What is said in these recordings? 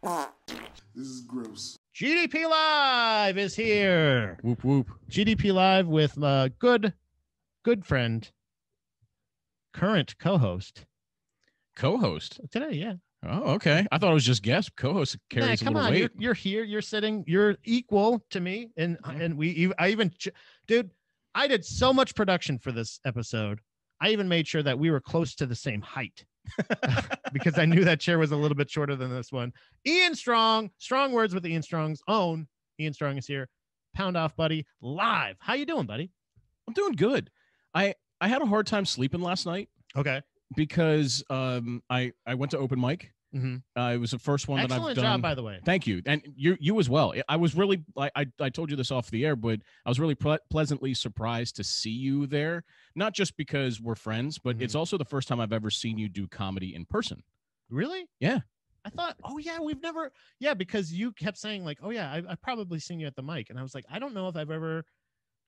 This is gross. GDP Live is here. Whoop, whoop. GDP Live with my good friend, current co-host. Co-host? Today, yeah. Oh, okay. I thought it was just guest. Co-host carries a little weight. You're here. You're sitting. You're equal to me. And dude, I did so much production for this episode. I even made sure that we were close to the same height because I knew that chair was a little bit shorter than this one. Ian Strong words with Ian Strong's own. Ian Strong is here. Pound off, buddy. Live. How you doing, buddy? I'm doing good. I had a hard time sleeping last night. Okay. Because I went to open mic. Mm-hmm. It was the first one that I've done. Excellent job, by the way. Thank you, and you as well. I was really I told you this off the air, but I was really pleasantly surprised to see you there. Not just because we're friends, but it's also the first time I've ever seen you do comedy in person. Really? Yeah. I thought, because you kept saying like, oh yeah, I've probably seen you at the mic, and I was like, I don't know if I've ever,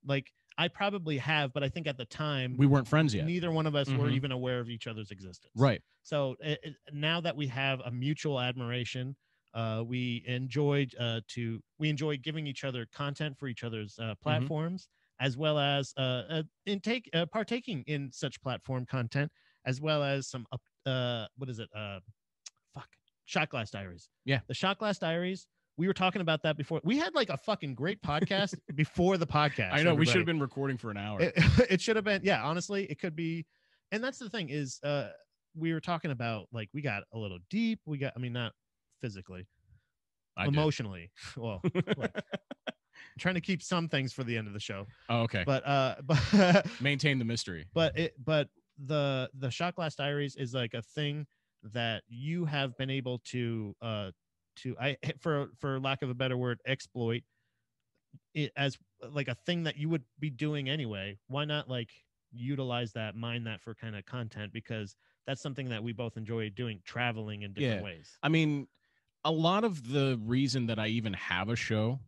like, I probably have, but I think at the time we weren't friends yet. Neither one of us were even aware of each other's existence. Right. So now that we have a mutual admiration, we enjoy giving each other content for each other's platforms, as well as partaking in such platform content, as well as some Shot Glass Diaries. Yeah, the Shot Glass Diaries. We were talking about that before. We had like a fucking great podcast before the podcast. I know. We should have been recording for an hour. It should have been. Yeah, honestly, it could be. And that's the thing is, we were talking about, like, we got a little deep. Not physically, emotionally. Well, trying to keep some things for the end of the show. Oh, okay. But maintain the mystery. But the Shot Glass Diaries is like a thing that you have been able to for lack of a better word, exploit it as like a thing that you would be doing anyway. Why not like utilize that, mine that for kind of content? Because that's something that we both enjoy doing, traveling in different ways. I mean, a lot of the reason that I even have a show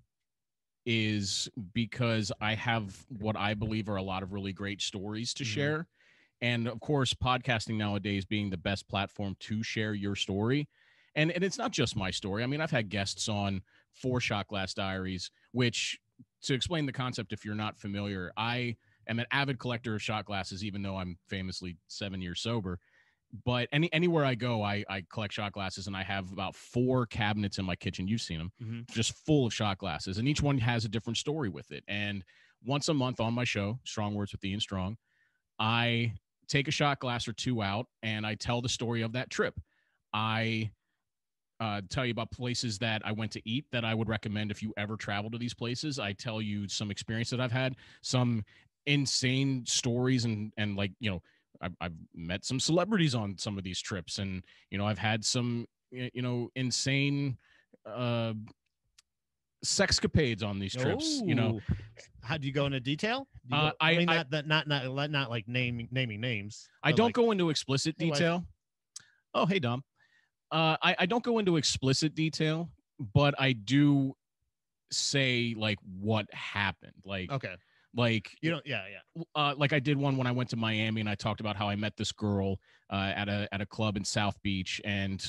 is because I have what I believe are a lot of really great stories to share. And of course, podcasting nowadays being the best platform to share your story. And it's not just my story. I mean, I've had guests on for Shot Glass Diaries, which, to explain the concept, if you're not familiar, I am an avid collector of shot glasses, even though I'm famously 7 years sober. But anywhere I go, I collect shot glasses, and I have about 4 cabinets in my kitchen. You've seen them, just full of shot glasses, and each one has a different story with it. And once a month on my show, Strong Words with Ian Strong, I take a shot glass or 2 out, and I tell the story of that trip. I tell you about places that I went to eat that I would recommend if you ever travel to these places. I tell you some experience that I've had, some insane stories, and like, you know, I've met some celebrities on some of these trips, and, you know, I've had some, you know, insane sexcapades on these trips. You know, how do you go into detail? Not like naming names. I don't go into explicit detail. Oh, hey, Dom. I don't go into explicit detail, but I do say like what happened. Like, okay. Like, you know, yeah. Like I did one when I went to Miami, and I talked about how I met this girl at a club in South Beach, and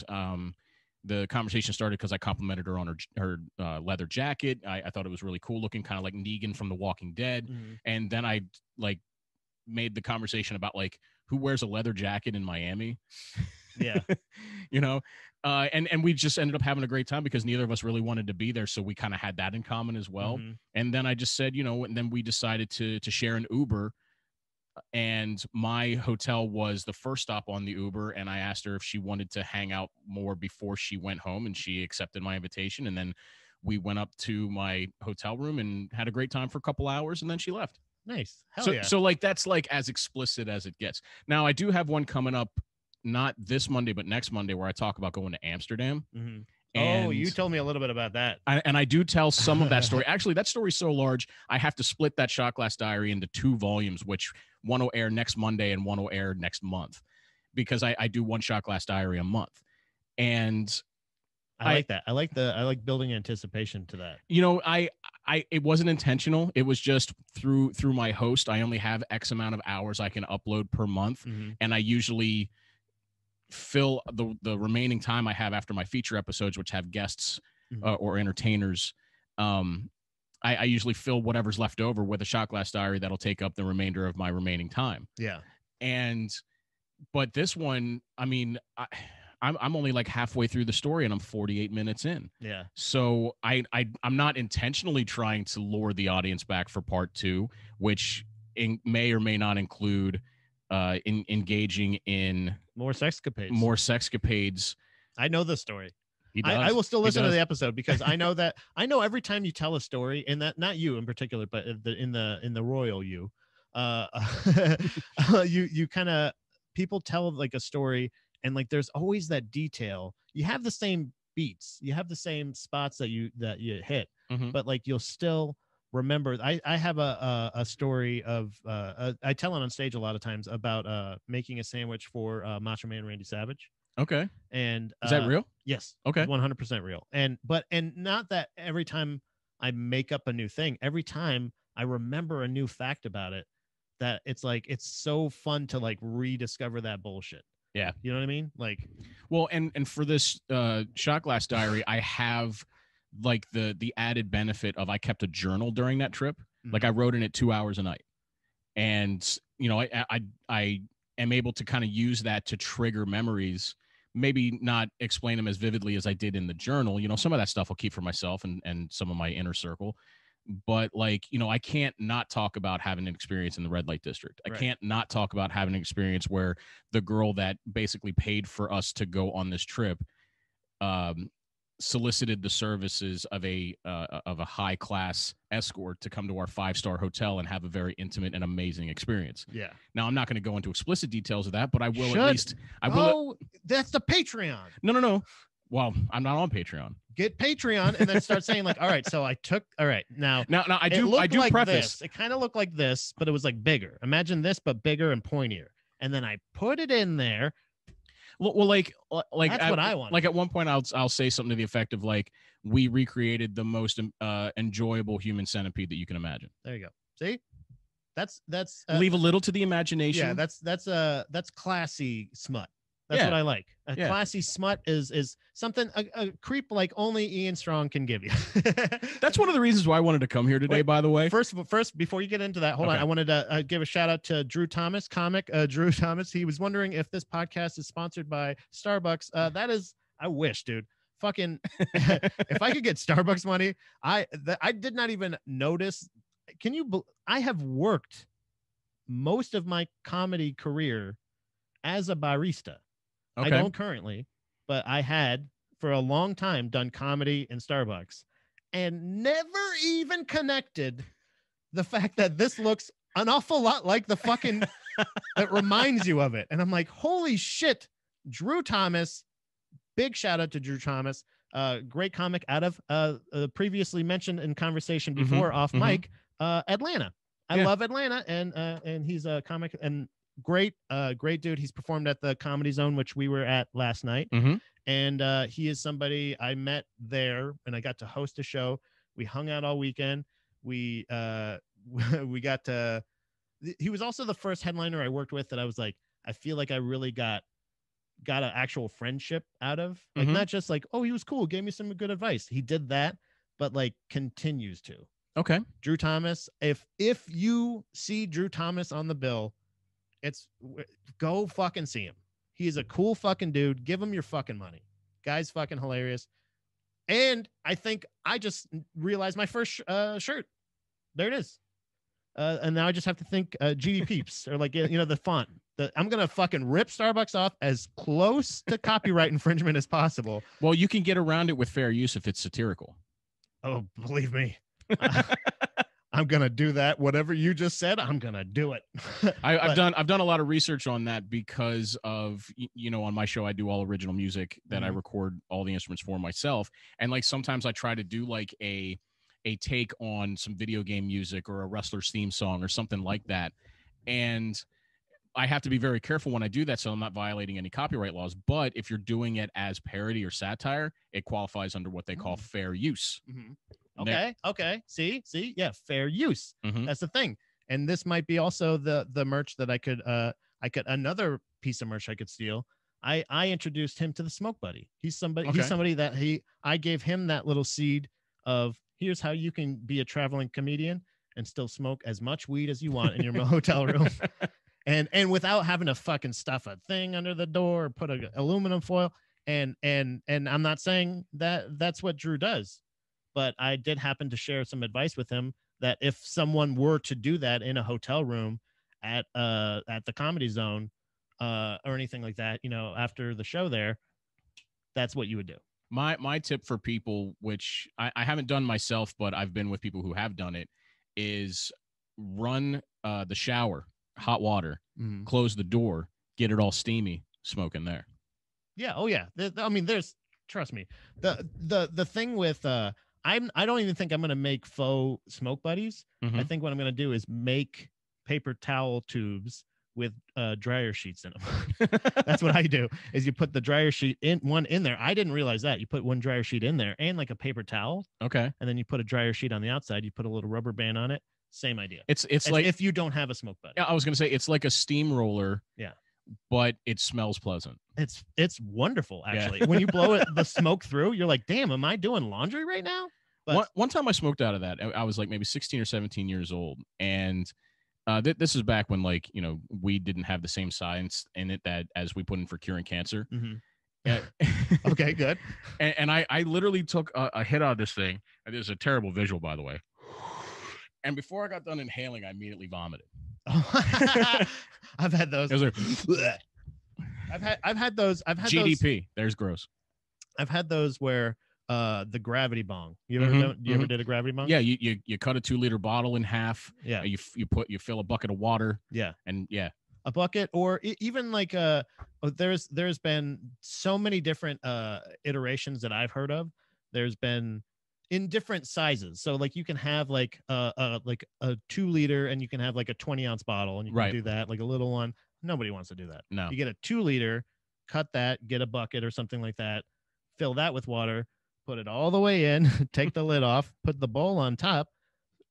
the conversation started because I complimented her on her leather jacket. I thought it was really cool looking, kind of like Negan from The Walking Dead. And then I like made the conversation about like who wears a leather jacket in Miami. Yeah. You know, and we just ended up having a great time because neither of us really wanted to be there. So we kind of had that in common as well. And then I just said, you know, and then we decided to share an Uber, and my hotel was the first stop on the Uber. And I asked her if she wanted to hang out more before she went home, and she accepted my invitation. And then we went up to my hotel room and had a great time for a couple hours, and then she left. Nice. Hell yeah. So like, that's like as explicit as it gets. Now I do have one coming up, not this Monday, but next Monday, where I talk about going to Amsterdam. Oh, you told me a little bit about that. And I do tell some of that story. Actually, that story's so large, I have to split that Shot Glass Diary into 2 volumes, which one will air next Monday and one will air next month, because I do one Shot Glass Diary a month. And I like that. I like building anticipation to that. You know, it wasn't intentional. It was just through my host. I only have X amount of hours I can upload per month. And I usually fill the remaining time I have after my feature episodes, which have guests or entertainers. I usually fill whatever's left over with a shot glass diary that'll take up the remainder of my remaining time. Yeah. But this one, I mean, I'm only like halfway through the story and I'm 48 minutes in. Yeah. So I'm not intentionally trying to lure the audience back for part 2, which may or may not include engaging in more sexcapades. I know the story. He does. I will still listen to the episode because I know that every time you tell a story, and that not you in particular, but in the royal you, you kind of, people tell like a story, and like there's always that detail. You have the same beats, you have the same spots that you hit, but like you'll still remember. I have a story of I tell it on stage a lot of times about making a sandwich for Macho Man Randy Savage. Okay. And is that real? Yes. Okay. 100% real. And not that every time I make up a new thing, every time I remember a new fact about it, that it's like, it's so fun to like rediscover that bullshit. Yeah. You know what I mean? Like, well, and for this shot glass diary, I have like the added benefit of I kept a journal during that trip. Like I wrote in it 2 hours a night. And, you know, I am able to kind of use that to trigger memories, maybe not explain them as vividly as I did in the journal. You know, some of that stuff I'll keep for myself and some of my inner circle. But like, you know, I can't not talk about having an experience in the red light district. I can't not talk about having an experience where the girl that basically paid for us to go on this trip solicited the services of a high class escort to come to our 5-star hotel and have a very intimate and amazing experience. Yeah. Now I'm not going to go into explicit details of that, but I will at least. I will. Oh, that's the Patreon. No. Well, I'm not on Patreon. Get Patreon and then start saying like, all right, so I took, all right, now I do like preface. This. It kind of looked like this, but it was like bigger. Imagine this, but bigger and pointier. And then I put it in there. Well, like that's what I want. Like at one point, I'll say something to the effect of like, we recreated the most enjoyable human centipede that you can imagine. There you go. See, that's leave a little to the imagination. Yeah, that's classy smut. That's what I like. A classy smut is something a creep like only Ian Strong can give you. That's one of the reasons why I wanted to come here today. Wait, by the way, first, before you get into that, hold on. I wanted to give a shout out to Drew Thomas, comic Drew Thomas. He was wondering if this podcast is sponsored by Starbucks. That is, I wish, dude. Fucking, if I could get Starbucks money, I did not even notice. I have worked most of my comedy career as a barista. Okay. I don't currently, but I had for a long time done comedy in Starbucks and never even connected the fact that this looks an awful lot like the fucking, it reminds you of it. And I'm like, holy shit, Drew Thomas, big shout out to Drew Thomas, great comic out of previously mentioned in conversation before off mic, Atlanta. I love Atlanta, and he's a comic and great dude. He's performed at the Comedy Zone, which we were at last night. And he is somebody I met there, and I got to host a show. We hung out all weekend. We got to, he was also the first headliner I worked with that I was like, I feel like I really got an actual friendship out of, like, not just like, oh, he was cool, gave me some good advice. He did that, but like continues to. Okay. Drew Thomas. If you see Drew Thomas on the bill, go fucking see him. He's a cool fucking dude. Give him your fucking money. Guy's fucking hilarious. And I think I just realized my first shirt. There it is. And now I just have to think GDP or like, the font. I'm going to fucking rip Starbucks off as close to copyright infringement as possible. Well, you can get around it with fair use if it's satirical. Oh, believe me. I'm going to do that. Whatever you just said, I'm going to do it. I've done a lot of research on that because of, on my show, I do all original music that I record all the instruments for myself. And like, sometimes I try to do like a take on some video game music or a wrestler's theme song or something like that. And I have to be very careful when I do that, so I'm not violating any copyright laws. But if you're doing it as parody or satire, it qualifies under what they call fair use. Okay. See, yeah, fair use. That's the thing. And this might be also the merch that I could another piece of merch I could steal. I introduced him to the Smoke Buddy. He's somebody. Okay. He's somebody that I gave him that little seed of here's how you can be a traveling comedian and still smoke as much weed as you want in your hotel room, and without having to fucking stuff a thing under the door or put a aluminum foil. And I'm not saying that that's what Drew does, but I did happen to share some advice with him that if someone were to do that in a hotel room at the Comedy Zone or anything like that, after the show there, that's what you would do. My tip for people, which I haven't done myself, but I've been with people who have done it, is run the shower, hot water, close the door, get it all steamy, smoke in there. Yeah. Oh yeah. I mean, trust me, the thing with I don't even think I'm gonna make faux smoke buddies. I think what I'm gonna do is make paper towel tubes with dryer sheets in them. That's what I do. Is you put the dryer sheet in there. I didn't realize that you put one dryer sheet in there and like a paper towel. Okay. And then you put a dryer sheet on the outside. You put a little rubber band on it. Same idea. It's like if you don't have a smoke buddy. Yeah, I was gonna say it's like a steamroller. Yeah. But it smells pleasant. It's wonderful, actually. Yeah. When you blow the smoke through, you're like, damn, am I doing laundry right now? But one time I smoked out of that. I was like maybe 16 or 17 years old. And this is back when weed didn't have the same science in it as we put in for curing cancer. Okay, good. And I literally took a hit out of this thing. And there's a terrible visual, by the way. And before I got done inhaling, I immediately vomited. I've had those. Like, I've had those. GDP. There's gross. I've had those where the gravity bong. You ever did a gravity bong? Yeah, you cut a 2-liter bottle in half. Yeah, you fill a bucket of water. Yeah, and yeah, a bucket or even like there's been so many different iterations that I've heard of. There's been in different sizes. So like you can have like a 2-liter and you can have like a 20-ounce bottle and you can do that, like a little one. Nobody wants to do that. No. You get a 2-liter, cut that, get a bucket or something like that, fill that with water, put it all the way in, take the lid off, put the bowl on top,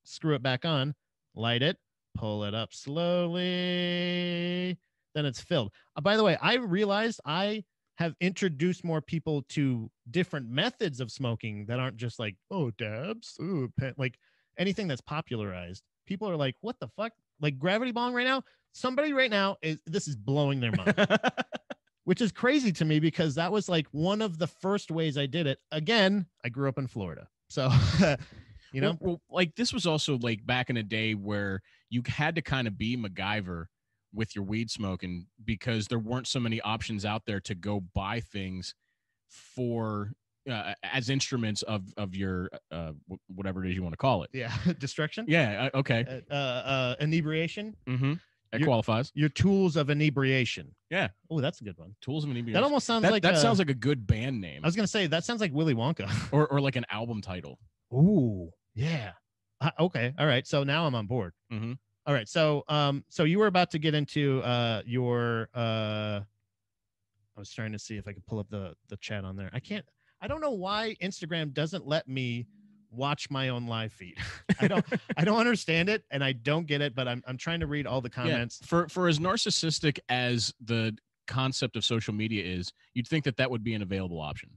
screw it back on, light it, pull it up slowly, then it's filled. By the way, I realized I have introduced more people to different methods of smoking that aren't just like, oh, dabs, ooh, like anything that's popularized. People are like, what the fuck? Like gravity bong right now? Somebody right now this is blowing their mind, which is crazy to me because that was like one of the first ways I did it. Again, I grew up in Florida. So, well, like this was also like back in a day where you had to kind of be MacGyver with your weed smoking because there weren't so many options out there to go buy things for as instruments of your whatever it is you want to call it. Yeah. Destruction. Yeah. Okay. Inebriation. That qualifies. Your tools of inebriation. Yeah. Oh, that's a good one. Tools of inebriation. That almost sounds that sounds like a good band name. I was gonna say that sounds like Willy Wonka or like an album title. Ooh, yeah. Okay. All right. So now I'm on board. All right. So so you were about to get into your I was trying to see if I could pull up the chat on there. I don't know why Instagram doesn't let me watch my own live feed. I don't understand it and I don't get it, but I'm trying to read all the comments. Yeah. For as narcissistic as the concept of social media is, you'd think that would be an available option.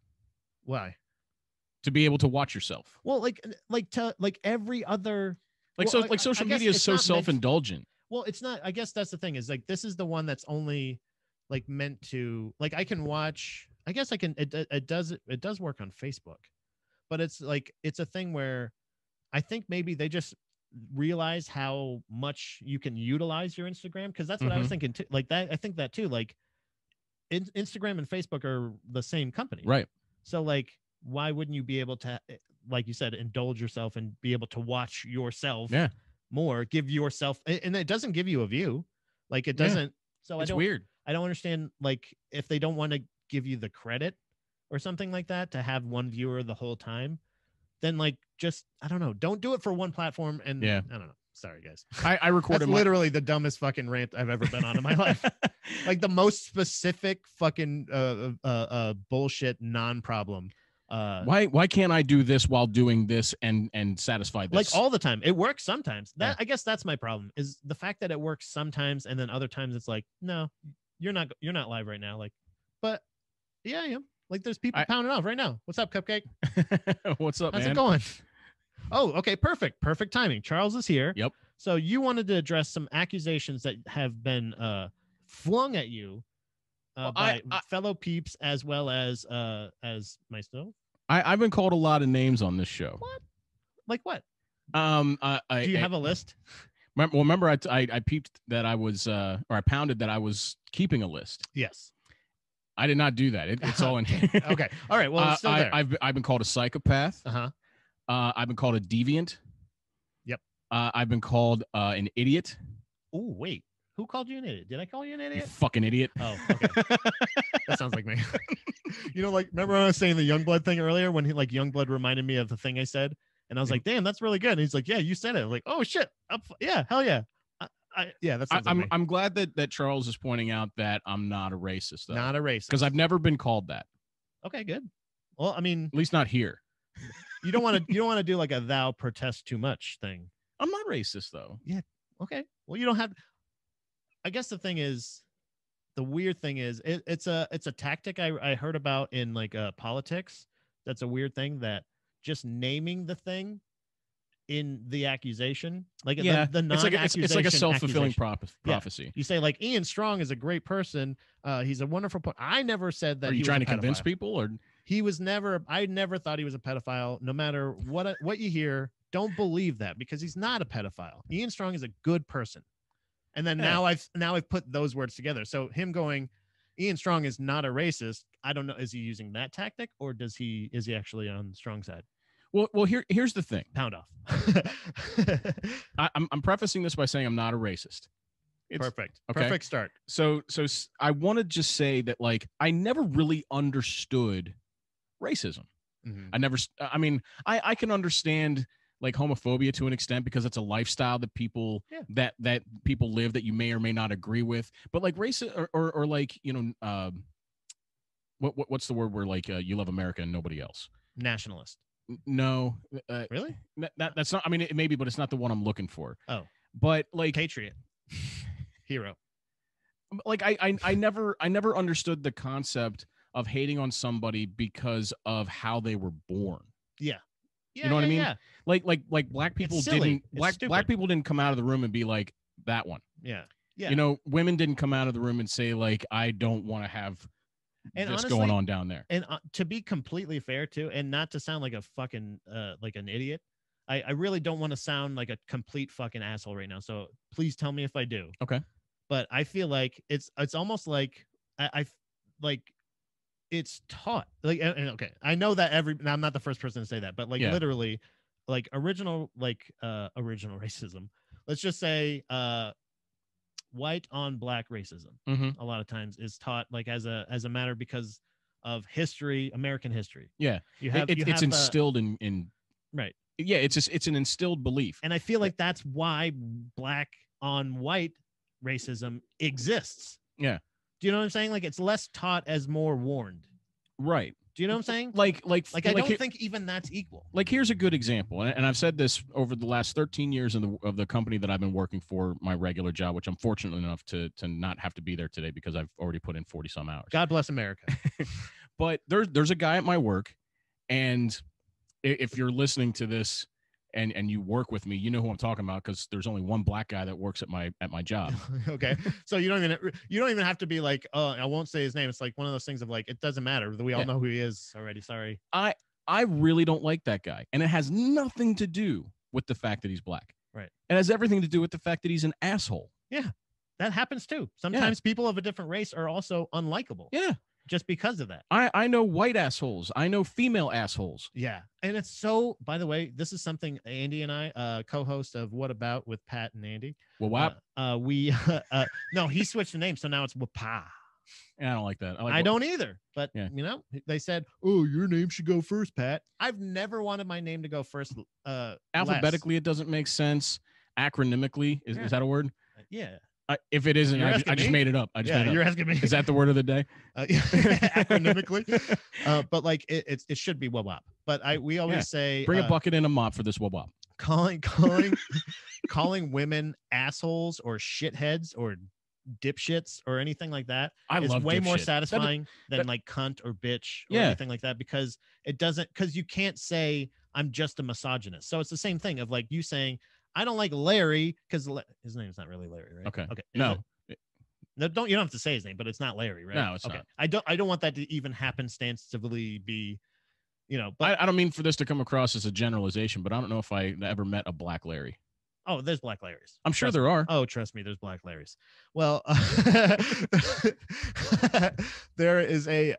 Why? To be able to watch yourself. Well, like every other social media is so self-indulgent. Well, it's not. I guess that's the thing is like this is the one that's only like meant to like I can watch. I guess I can. It does work on Facebook, but it's like it's a thing where I think maybe they just realize how much you can utilize your Instagram because that's what I was thinking too. Like that, I think that too. Like Instagram and Facebook are the same company, right? So like, why wouldn't you be able to, like you said, indulge yourself and be able to watch yourself more, give yourself, and it doesn't give you a view. Like it doesn't. Yeah. So it's weird. I don't understand. Like if they don't want to give you the credit or something like that to have one viewer the whole time, then like, just, I don't know. Don't do it for one platform. And I don't know. Sorry guys. I recorded literally the dumbest fucking rant I've ever been on in my life. Like the most specific fucking bullshit non-problem. Why can't I do this while doing this and satisfy this? Like all the time. It works sometimes. I guess that's my problem is the fact that it works sometimes and then other times it's like, no, you're not live right now. Like but yeah, I am. Like there's people pounding off right now. What's up, Cupcake? What's up, How's man? it going? Oh, okay, perfect timing. Charles is here. Yep. So you wanted to address some accusations that have been flung at you by fellow peeps as well as myself. I've been called a lot of names on this show. What? Like what? Do you have a list? Remember I peeped that I was or I pounded that I was keeping a list. Yes. I did not do that. It's all in. Okay. All right. Well, it's still there. I've been called a psychopath. Uh-huh. I've been called a deviant. Yep. I've been called an idiot. Oh, wait. Who called you an idiot? Did I call you an idiot? You fucking idiot. Oh, okay. That sounds like me. Like, remember when I was saying the Youngblood thing earlier when Youngblood reminded me of the thing I said? And I was like, damn, that's really good. And he's like, yeah, you said it. I'm like, oh, shit. Yeah, hell yeah. Yeah, that sounds like me. I'm glad that Charles is pointing out that I'm not a racist, though. Not a racist. Because I've never been called that. Okay, good. Well, I mean, at least not here. You don't want to do like a thou protest too much thing. I'm not racist, though. Yeah. Okay. Well, you don't have. I guess the weird thing is it's a tactic I heard about in politics. That's a weird thing, that just naming the thing in the accusation, the non-accusation, it's like a self-fulfilling prophecy. Yeah. You say like Ian Strong is a great person. He's a wonderful. I never said that. Are you trying to convince people, or he was never? I never thought he was a pedophile. No matter what you hear, don't believe that, because he's not a pedophile. Ian Strong is a good person. And then now I've put those words together. So him going, Ian Strong is not a racist. I don't know. Is he using that tactic, or is he actually on the strong side? Well, here's the thing. Pound off. I'm prefacing this by saying I'm not a racist. Perfect. Okay? Perfect start. So I want to just say that I never really understood racism. Mm-hmm. I can understand homophobia to an extent, because it's a lifestyle that people that people live that you may or may not agree with. But race or what's the word where you love America and nobody else? Nationalist. No. Really? That's not. It may be, but it's not the one I'm looking for. Oh, but patriot, hero. I never understood the concept of hating on somebody because of how they were born. Yeah. You know what I mean? Yeah. Like black people didn't black people didn't come out of the room and be like that one. Yeah. Yeah. Women didn't come out of the room and say I don't want to have this honestly, going on down there. And to be completely fair too, and not to sound like a fucking like an idiot, I really don't want to sound like a complete fucking asshole right now. So please tell me if I do. Okay. But I feel like it's almost like I it's taught okay, I know that I'm not the first person to say that, but literally original racism, let's just say white on black racism, a lot of times is taught as a matter because of history, American history. Yeah. It's instilled in right. Yeah, it's an instilled belief. And I feel like that's why black on white racism exists. Yeah. Do you know what I'm saying? It's less taught as more warned. Right. Do you know what I'm saying? I don't think even that's equal. Here's a good example, and I've said this over the last 13 years of the company that I've been working for, my regular job, which I'm fortunate enough to not have to be there today because I've already put in 40 some hours. God bless America. But there's a guy at my work, and if you're listening to this and you work with me, you know who I'm talking about, because there's only one black guy that works at my job. Okay. So you don't even have to be like, oh, I won't say his name. It's like one of those things of it doesn't matter. We all know who he is already. Sorry. I really don't like that guy. And it has nothing to do with the fact that he's black. Right. It has everything to do with the fact that he's an asshole. Yeah. That happens too. Sometimes people of a different race are also unlikable. Yeah. Just because of that. I know white assholes. I know female assholes. Yeah. And it's so, by the way, this is something Andy and I, co-host of What About with Pat and Andy. What? No, he switched the name. So now it's Wapa. Yeah, I don't like that. I don't either. But, they said, oh, your name should go first, Pat. I've never wanted my name to go first. Alphabetically, it doesn't make sense. Acronymically, is that a word? Yeah. If it isn't, I just made it up. You're asking me. Is that the word of the day? Acronymically. But it should be wop. But we always say bring a bucket and a mop for this wop. Calling women assholes or shitheads or dipshits or anything like that I is love way more dipshit. satisfying than like cunt or bitch or anything like that, because you can't say I'm just a misogynist. So it's the same thing of like you saying I don't like Larry because his name's not really Larry, right? Okay. Okay. No. No, you don't have to say his name, but it's not Larry, right? No, it's okay. not. I don't want that to even happenstancely be, but I don't mean for this to come across as a generalization, but I don't know if I ever met a Black Larry. Oh, there's Black Larrys. I'm sure there are. Oh, trust me, there's Black Larrys. Well, there is a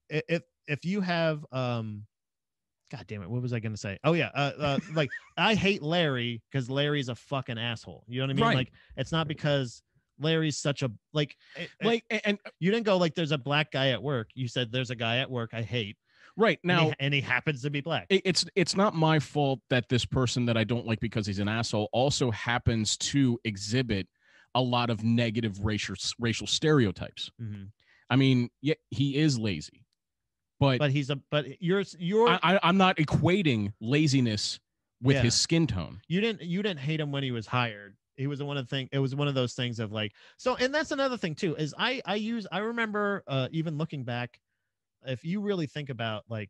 if you have God damn it, what was I gonna say? Oh yeah, like I hate Larry because Larry's a fucking asshole. You know what I mean? Right. Like it's not because Larry's such a and you didn't go like there's a black guy at work. You said there's a guy at work I hate. Right now, and he happens to be black. It's not my fault that this person that I don't like because he's an asshole also happens to exhibit a lot of negative racial stereotypes. Mm-hmm. I mean, yeah, he is lazy, but I'm not equating laziness with his skin tone. You didn't hate him when he was hired. It was one of those things of like, so, and that's another thing too, is I remember even looking back, if you really think about like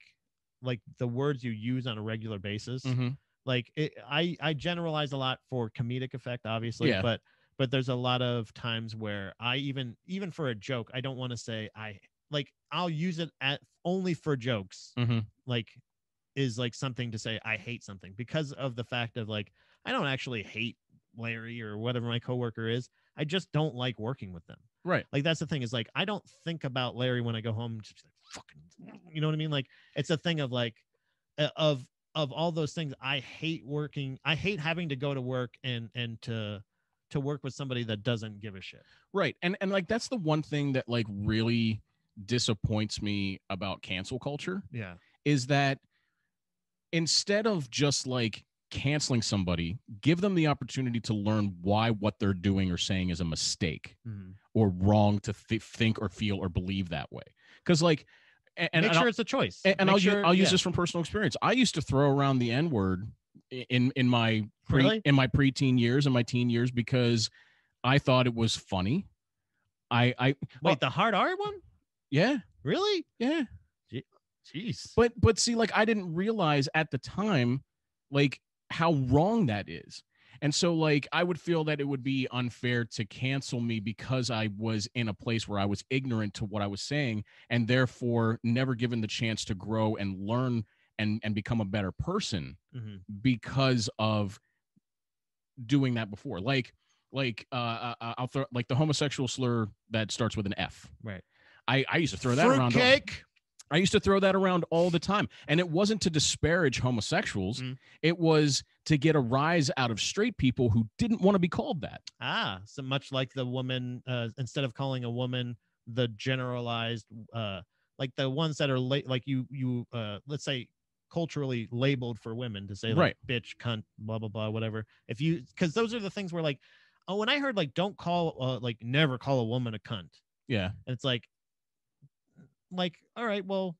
the words you use on a regular basis, mm-hmm. like I generalize a lot for comedic effect, obviously, but there's a lot of times where I even for a joke, I don't want to say I'll use it only for jokes, mm-hmm. like is like something to say I hate something, because of the fact of like I don't actually hate Larry or whatever my coworker is. I just don't like working with them. Right. Like that's the thing, is like I don't think about Larry when I go home. Just like fucking, you know what I mean? Like it's a thing of like of all those things. I hate working. I hate having to go to work and to work with somebody that doesn't give a shit. Right. And like that's the one thing that like really disappoints me about cancel culture. Yeah. Is that instead of just like canceling somebody, give them the opportunity to learn why what they're doing or saying is a mistake or wrong to think or feel or believe that way. Because like, make sure it's a choice. And I'll use this from personal experience. I used to throw around the N-word in my preteen years and my teen years because I thought it was funny. Wait, the hard R one? Yeah. Really? Yeah. Jeez. But see, like I didn't realize at the time, like how wrong that is. And so like I would feel that it would be unfair to cancel me because I was in a place where I was ignorant to what I was saying and therefore never given the chance to grow and learn and become a better person because of doing that before. I'll throw like the homosexual slur that starts with an F. Right. I used to throw that around. I used to throw that around all the time. And it wasn't to disparage homosexuals. It was to get a rise out of straight people who didn't want to be called that. So much like the woman, instead of calling a woman the generalized, like the ones that are like you let's say culturally labeled for women to say like bitch, cunt, blah, blah, blah, whatever. Because those are the things where like, oh, when I heard like don't call, like never call a woman a cunt. Yeah. And it's like, all right, well,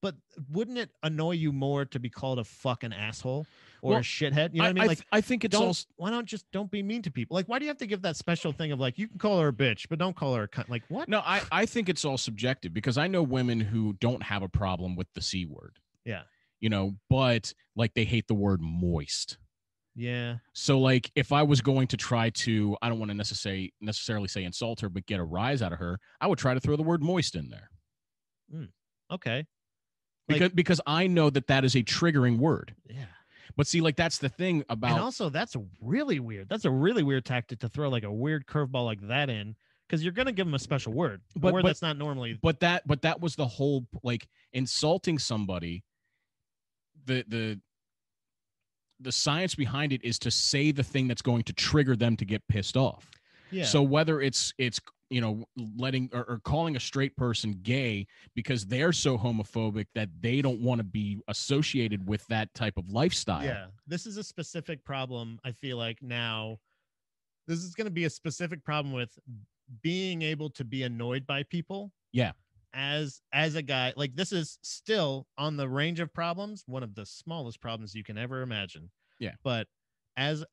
but wouldn't it annoy you more to be called a fucking asshole or a shithead? You know what I mean? Like, I think it's also, why don't be mean to people? Like, why do you have to give that special thing of like, you can call her a bitch, but don't call her a cunt? Like, what? No, I think it's all subjective because I know women who don't have a problem with the C word. Yeah. You know, but like they hate the word moist. Yeah. So like if I was going to try to, I don't want to necessarily say insult her, but get a rise out of her, I would try to throw the word moist in there. Okay. Because I know that is a triggering word. Yeah. But see, like that's the thing about. And also, that's really weird. That's a really weird tactic to throw like a weird curveball like that in, because you're gonna give them a special word, but that's not normally. But that was the whole, like, insulting somebody. The science behind it is to say the thing that's going to trigger them to get pissed off. Yeah. So whether it's you know, letting or calling a straight person gay because they're so homophobic that they don't want to be associated with that type of lifestyle. Yeah. This is a specific problem. I feel like now this is going to be a specific problem with being able to be annoyed by people. Yeah. As a guy, like this is still on the range of problems, one of the smallest problems you can ever imagine. Yeah. But as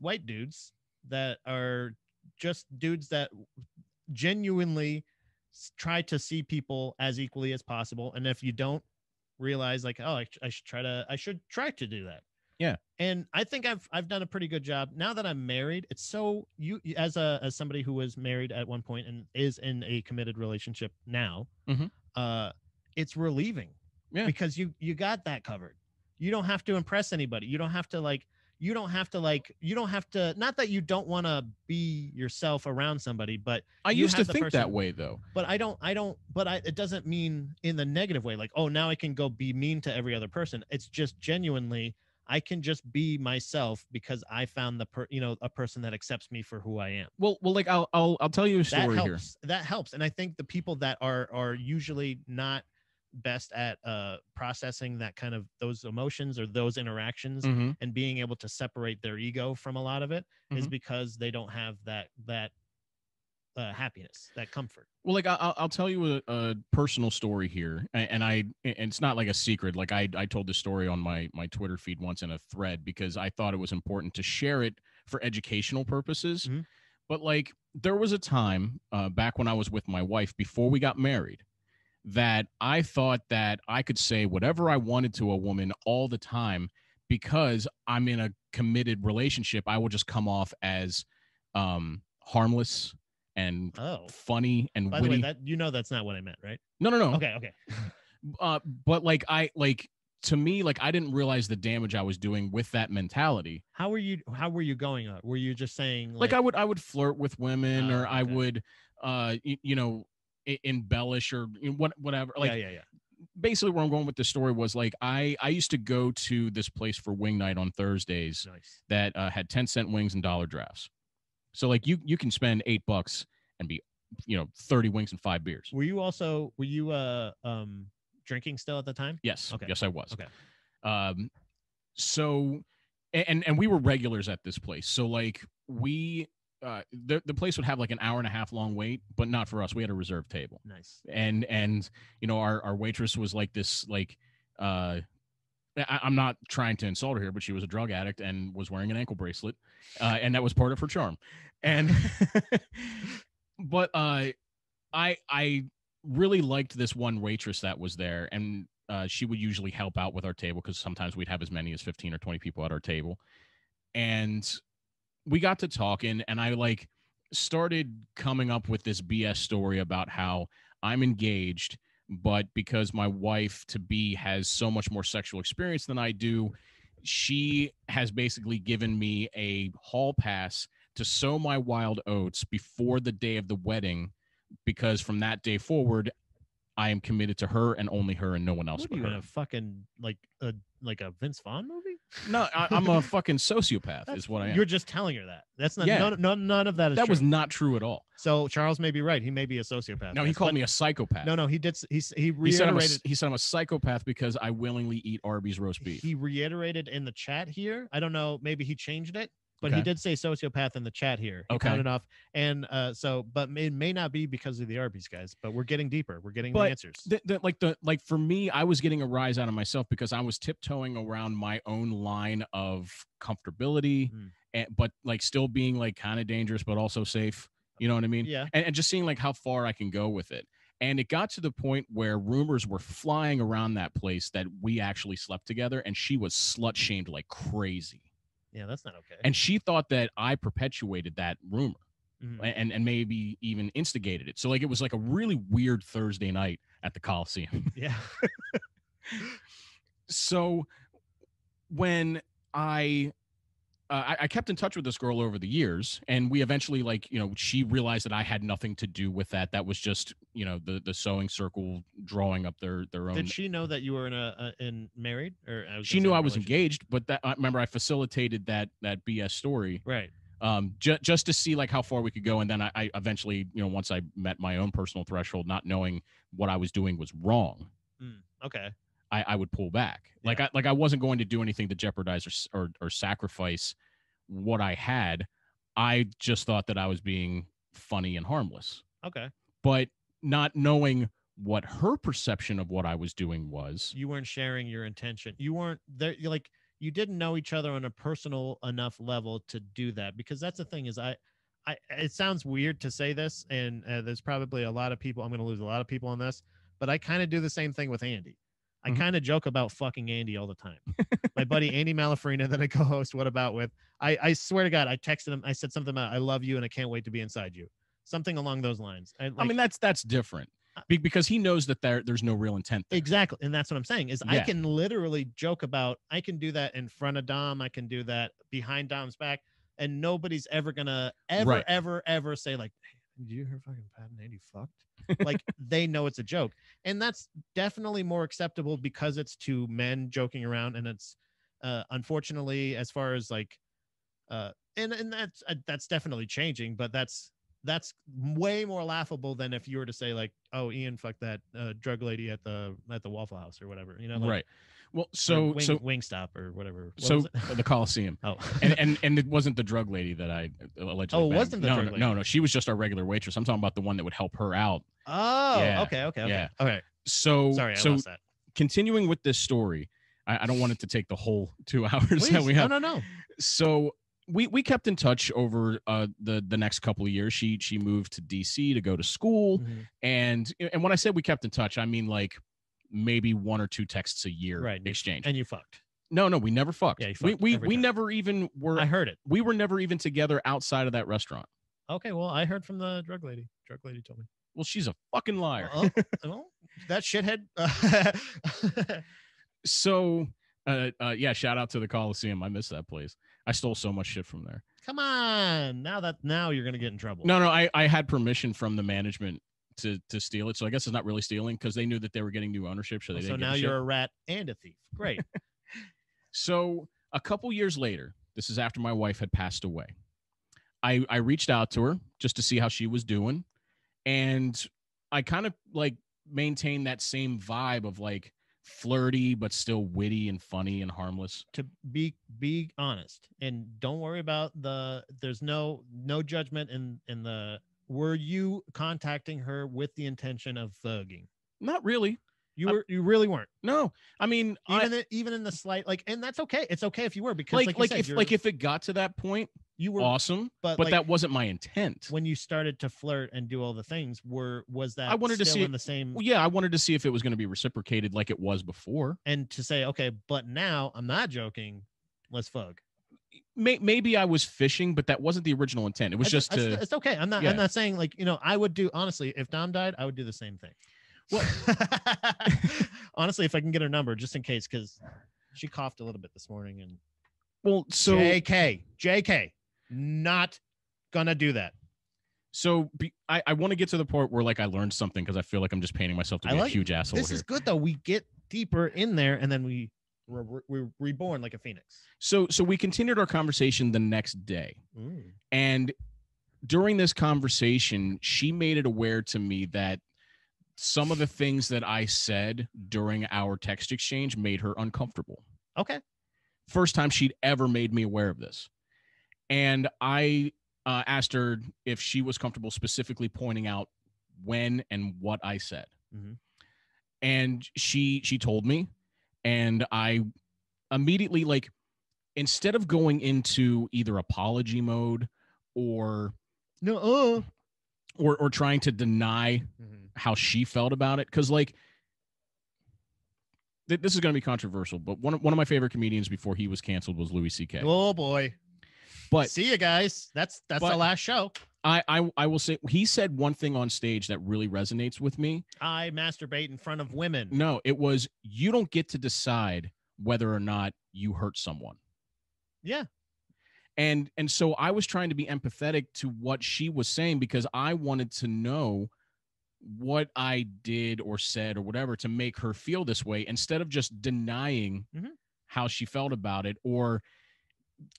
white dudes that are just dudes that genuinely try to see people as equally as possible. And if you don't realize like, oh, I should try to do that. Yeah. And I think I've done a pretty good job now that I'm married. It's so as somebody who was married at one point and is in a committed relationship now, it's relieving. Yeah. Because you got that covered. You don't have to impress anybody. You don't have to not that you don't want to be yourself around somebody, but I used to think that way though. But it doesn't mean in the negative way, like, oh, now I can go be mean to every other person. It's just genuinely, I can just be myself because I found a person that accepts me for who I am. Well, like I'll tell you a story here. That helps. And I think the people that are usually not best at processing that kind of those emotions or those interactions and being able to separate their ego from a lot of it is because they don't have that happiness, that comfort. Well, like I'll tell you a personal story here, and it's not like a secret. Like I told this story on my Twitter feed once in a thread because I thought it was important to share it for educational purposes. But like there was a time back when I was with my wife before we got married that I thought that I could say whatever I wanted to a woman all the time because I'm in a committed relationship. I will just come off as harmless and funny and by witty. The way, that's not what I meant, right? No. Okay. But like to me, like I didn't realize the damage I was doing with that mentality. How were you going on? Were you just saying like I would flirt with women or I would embellish or whatever. Like yeah. Basically where I'm going with this story was like I used to go to this place for wing night on Thursdays that had 10-cent wings and dollar drafts. So like you can spend $8 and be 30 wings and 5 beers. Were you drinking still at the time? Yes. Okay. Yes, I was. Okay. So and we were regulars at this place. So like we the place would have like an hour and a half long wait, but not for us. We had a reserved table. Nice. And our waitress was like this like I'm not trying to insult her here, but she was a drug addict and was wearing an ankle bracelet, and that was part of her charm. And but I really liked this one waitress that was there, and she would usually help out with our table because sometimes we'd have as many as 15 or 20 people at our table. And we got to talking, and I like started coming up with this BS story about how I'm engaged, but because my wife to be has so much more sexual experience than I do, she has basically given me a hall pass to sow my wild oats before the day of the wedding, because from that day forward, I am committed to her and only her and no one else. What are you in a fucking like a Vince Vaughn movie? No, I'm a fucking sociopath is what I am. You're just telling her that. That's not none of that is that true. Was not true at all. So Charles may be right. He may be a sociopath. No, he called me a psychopath. No, he did. He reiterated. He said I'm a psychopath because I willingly eat Arby's roast beef. He reiterated in the chat here. I don't know. Maybe he changed it. But he did say sociopath in the chat here. He counted off. And but it may not be because of the Arby's, guys, but we're getting deeper. We're getting the answers. Like for me, I was getting a rise out of myself because I was tiptoeing around my own line of comfortability, but like still being like kind of dangerous, but also safe. You know what I mean? Yeah. And just seeing like how far I can go with it. And it got to the point where rumors were flying around that place that we actually slept together, and she was slut shamed like crazy. Yeah, that's not okay. And she thought that I perpetuated that rumor and maybe even instigated it. So like it was like a really weird Thursday night at the Coliseum. Yeah. So when I kept in touch with this girl over the years, and we eventually she realized that I had nothing to do with that. That was just, the sewing circle drawing up their own. Did she know that you were in married, or she knew I was engaged, but I remember I facilitated that BS story. Right. Just to see like how far we could go. And then I eventually, once I met my own personal threshold, not knowing what I was doing was wrong. Okay. I would pull back. Yeah. I wasn't going to do anything to jeopardize or sacrifice what I had. I just thought that I was being funny and harmless. Okay. But not knowing what her perception of what I was doing was. You weren't sharing your intention. You weren't there. You didn't know each other on a personal enough level to do that, because that's the thing is it sounds weird to say this, and there's probably a lot of people, I'm going to lose a lot of people on this, but I kind of do the same thing with Andy. I kind of joke about fucking Andy all the time. My buddy Andy Malafarina that I co-host What About with, I swear to God, I texted him. I said something about I love you and I can't wait to be inside you. Something along those lines. I mean, that's different because he knows that there's no real intent there. Exactly. And that's what I'm saying is I can literally joke about, I can do that in front of Dom. I can do that behind Dom's back. And nobody's ever going to ever say like, hey, did you hear fucking Pat and Andy fucked? Like they know it's a joke. And that's definitely more acceptable because it's two men joking around. And it's unfortunately, as far as like, and that's definitely changing, but that's way more laughable than if you were to say like, oh, Ian fucked that drug lady at the Waffle House or whatever, you know? Like, right. Well, so Wingstop or whatever. So the Coliseum. Oh, and it wasn't the drug lady that I allegedly. Oh, it wasn't the drug lady. No. She was just our regular waitress. I'm talking about the one that would help her out. Oh, yeah. Okay. Yeah. Okay. So sorry, I lost that. Continuing with this story, I don't want it to take the whole 2 hours that we have. No. So we kept in touch over the next couple of years. She moved to DC to go to school, and when I said we kept in touch, I mean like maybe 1 or 2 texts a year exchange. And you fucked. No, we never fucked. Yeah, you fucked we never even were. I heard it. We were never even together outside of that restaurant. Okay, well, I heard from the drug lady. Drug lady told me. Well, she's a fucking liar. Well, that shithead. So, yeah, shout out to the Coliseum. I miss that place. I stole so much shit from there. Come on. Now you're going to get in trouble. No, I had permission from the management to steal it. So I guess it's not really stealing because they knew that they were getting new ownership. So now you're a rat and a thief. Great. So a couple years later, this is after my wife had passed away. I reached out to her just to see how she was doing. And I kind of like maintained that same vibe of like flirty, but still witty and funny and harmless. To be honest, and don't worry about there's no judgment in the, were you contacting her with the intention of thugging? Not really. You really weren't. No, I mean, even in the slight, like, and that's okay. It's okay if you were, because if it got to that point, you were awesome, but like, that wasn't my intent. When you started to flirt and do all the things, was that I wanted to see in the same? Well, yeah, I wanted to see if it was going to be reciprocated like it was before, and to say, okay, but now I'm not joking. Let's fug. Maybe I was fishing, but that wasn't the original intent. It was it's okay. I'm not saying like, I would do, honestly, if Dom died, I would do the same thing. Well, honestly, if I can get her number, just in case, because she coughed a little bit this morning, and so JK, not gonna do that. So I want to get to the point where like I learned something, because I feel like I'm just painting myself to be a huge asshole. This is good though. We get deeper in there, and then we're reborn like a phoenix. So we continued our conversation the next day, and during this conversation, she made it aware to me that some of the things that I said during our text exchange made her uncomfortable. Okay. First time she'd ever made me aware of this. And I asked her if she was comfortable specifically pointing out when and what I said. And she told me, and I immediately, like, instead of going into either apology mode or or trying to deny how she felt about it, because like this is going to be controversial, but one of my favorite comedians before he was canceled was Louis C.K. Oh boy. But see you guys. That's the last show. I will say he said one thing on stage that really resonates with me. I masturbate in front of women. No, it was, you don't get to decide whether or not you hurt someone. Yeah. And so I was trying to be empathetic to what she was saying, because I wanted to know what I did or said or whatever to make her feel this way, instead of just denying how she felt about it or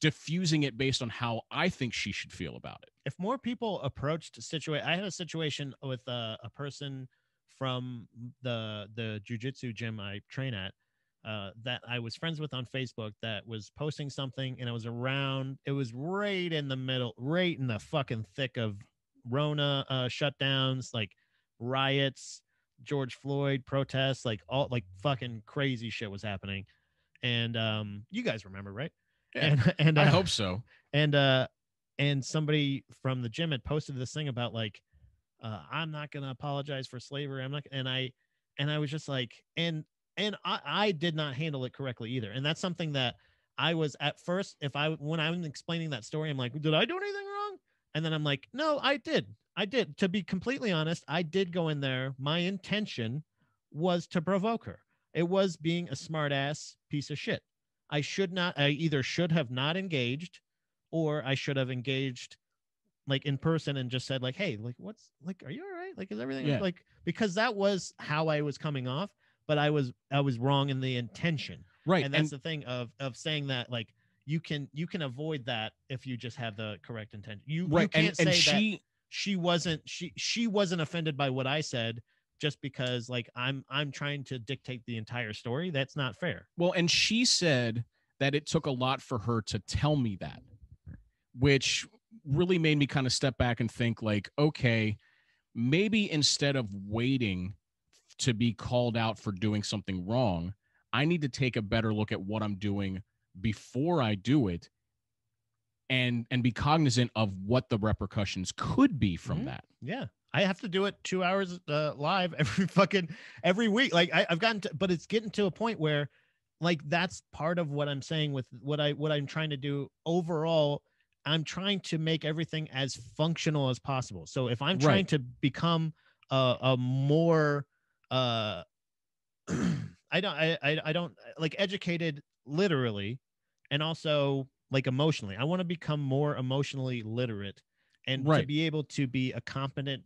diffusing it based on how I think she should feel about it. If more people approached I had a situation with a person from the jiu-jitsu gym I train at, that I was friends with on Facebook, that was posting something, and it was right in the middle, right in the fucking thick of Rona shutdowns, like riots, George Floyd protests, like all like fucking crazy shit was happening. And you guys remember, right? Yeah, and I hope so. And and somebody from the gym had posted this thing about like, I'm not going to apologize for slavery. I'm not, and I was just like, and I did not handle it correctly either. And that's something that I was at first, when I was explaining that story, I'm like, did I do anything wrong? And then I'm like, no, I did. To be completely honest, I did go in there. My intention was to provoke her. It was being a smart ass piece of shit. I either should have not engaged, or I should have engaged like in person and just said like, hey, like, what's like, are you all right? Like, is everything like, because that was how I was coming off, but I was wrong in the intention. Right. And that's the thing of saying that, like, you can avoid that if you just have the correct intention. You can't say that she wasn't offended by what I said just because like I'm trying to dictate the entire story. That's not fair. Well, and she said that it took a lot for her to tell me that, which really made me kind of step back and think like, okay, maybe instead of waiting to be called out for doing something wrong, I need to take a better look at what I'm doing before I do it, and be cognizant of what the repercussions could be from that. Yeah. I have to do it 2 hours live every week. Like I've gotten to, but it's getting to a point where like, that's part of what I'm saying with what I'm trying to do overall. I'm trying to make everything as functional as possible. So if I'm trying to become a more, I don't like educated literally, and also like emotionally, I want to become more emotionally literate and to be able to be a competent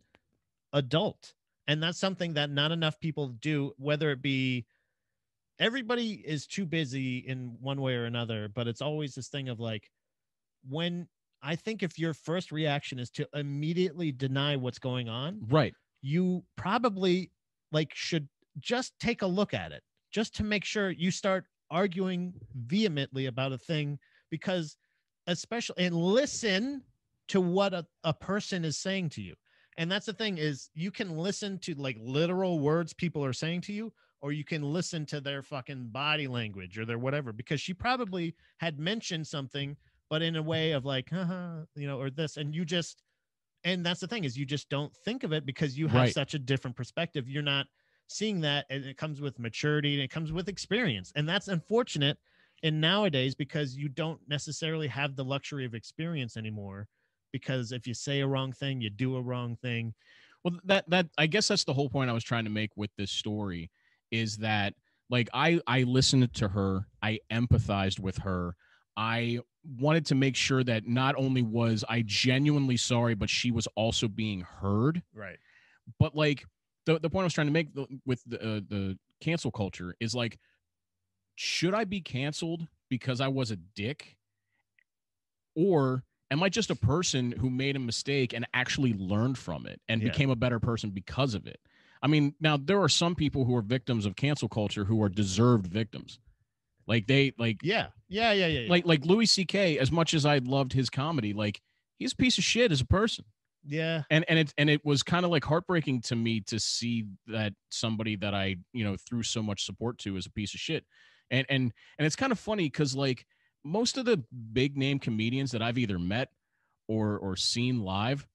adult. And that's something that not enough people do, whether it be, everybody is too busy in one way or another, but it's always this thing of like, when I think if your first reaction is to immediately deny what's going on, you probably like should just take a look at it just to make sure you start arguing vehemently about a thing, because especially, and listen to what a person is saying to you. And that's the thing, is you can listen to like literal words people are saying to you, or you can listen to their fucking body language or their whatever, because she probably had mentioned something, but in a way of like, or this, and you just, and that's the thing, is you just don't think of it because you have such a different perspective. You're not seeing that, and it comes with maturity and it comes with experience. And that's unfortunate in nowadays, because you don't necessarily have the luxury of experience anymore, because if you say a wrong thing, you do a wrong thing. Well, that I guess that's the whole point I was trying to make with this story, is that like I listened to her, I empathized with her, I wanted to make sure that not only was I genuinely sorry, but she was also being heard. Right. But like the point I was trying to make with the cancel culture is like, should I be canceled because I was a dick? Or am I just a person who made a mistake and actually learned from it and became a better person because of it? I mean, now there are some people who are victims of cancel culture who are deserved victims. Like Like Louis C.K., as much as I loved his comedy, like he's a piece of shit as a person. Yeah. And it was kind of like heartbreaking to me to see that somebody that I, threw so much support to is a piece of shit. And it's kind of funny because like most of the big name comedians that I've either met or seen live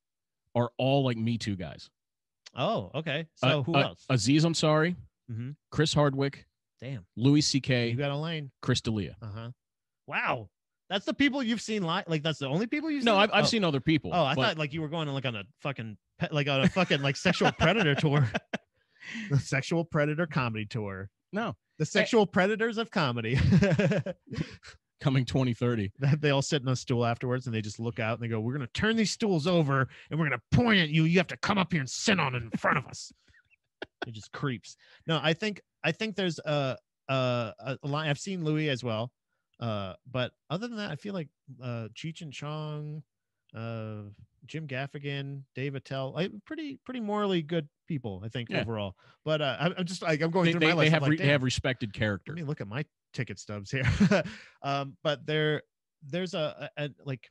are all like Me Too guys. Oh, okay. So who else? Aziz Ansari, Chris Hardwick, damn, Louis C.K., you got a lane. Chris D'Elia. Wow. That's the people you've seen live? Like, that's the only people you've seen? No, I've seen other people. Oh, I thought like you were going like on a fucking like sexual predator tour. The sexual predator comedy tour. No. The sexual predators of comedy. Coming 2030. They all sit in a stool afterwards and they just look out and they go, we're going to turn these stools over and we're going to point at you. You have to come up here and sit on it in front of us. It just creeps. No, I think there's a line. I've seen Louis as well. But other than that, I feel like Cheech and Chong, Jim Gaffigan, Dave Attell, pretty morally good people, I think, overall. But I'm just like, I'm going through my list. They have respected character. Let me look at my ticket stubs here. But there's a like,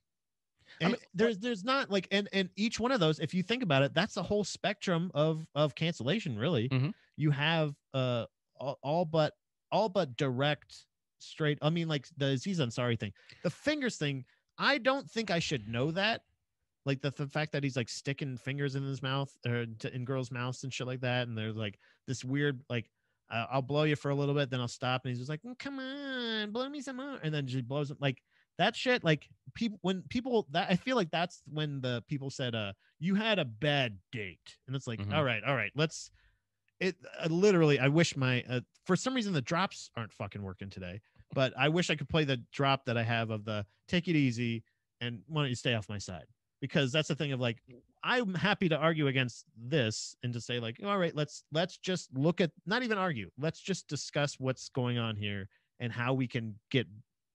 there's not like, and each one of those, if you think about it, that's the whole spectrum of cancellation, really. You have all but direct, straight. I mean, like the Aziz Ansari thing, the fingers thing. I don't think I should know that. Like the fact that he's like sticking fingers in his mouth or in girls' mouths and shit like that. And there's like this weird, like, I'll blow you for a little bit, then I'll stop. And he's just like, come on, blow me some more. And then she blows him like that shit. Like people that I feel like that's when the people said, you had a bad date. And it's like, all right, let's literally, I wish for some reason the drops aren't fucking working today, but I wish I could play the drop that I have of the take it easy and why don't you stay off my side? Because that's the thing of like, I'm happy to argue against this and to say like, all right, let's just look at, not even argue. Let's just discuss what's going on here and how we can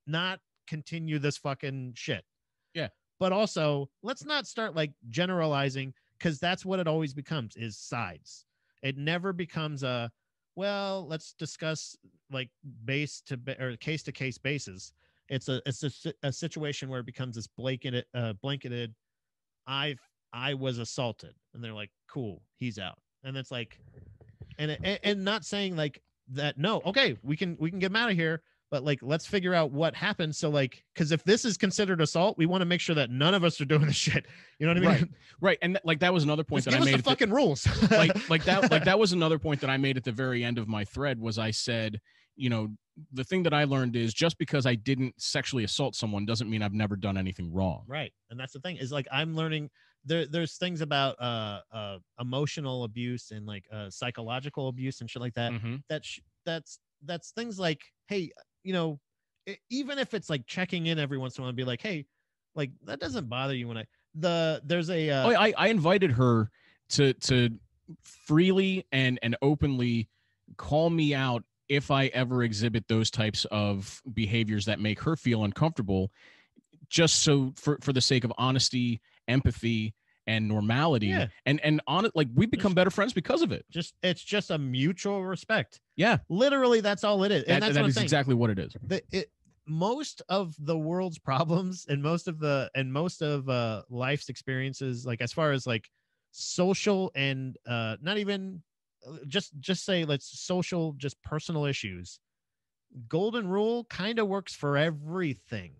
not continue this fucking shit. Yeah. But also let's not start like generalizing, because that's what it always becomes is sides. It never becomes well, let's discuss like base to or case to case basis. It's a situation where it becomes this blanketed I was assaulted, and they're like, cool, he's out. And it's like, and not saying like that, no, okay, we can get him out of here, but like, let's figure out what happened. So like, because if this is considered assault, we want to make sure that none of us are doing this shit. You know what I mean? Right. And like, that was another point that I made. The fucking rules. like that was another point that I made at the very end of my thread was I said, you know, the thing that I learned is just because I didn't sexually assault someone doesn't mean I've never done anything wrong. Right. And that's the thing is like, I'm learning there's things about emotional abuse and like psychological abuse and shit like that. That's things like, hey, you know, even if it's like checking in every once in a while and be like, hey, like that doesn't bother you when there's a I invited her to freely and openly call me out if I ever exhibit those types of behaviors that make her feel uncomfortable, just so for the sake of honesty, empathy, and normality. Yeah. And on it, like we become better friends because of it. It's just a mutual respect. Yeah. Literally, that's all it is. And that's that is exactly what it is. Most of the world's problems and most of life's experiences, like as far as like social and not even just say let's social, just personal issues, golden rule kind of works for everything.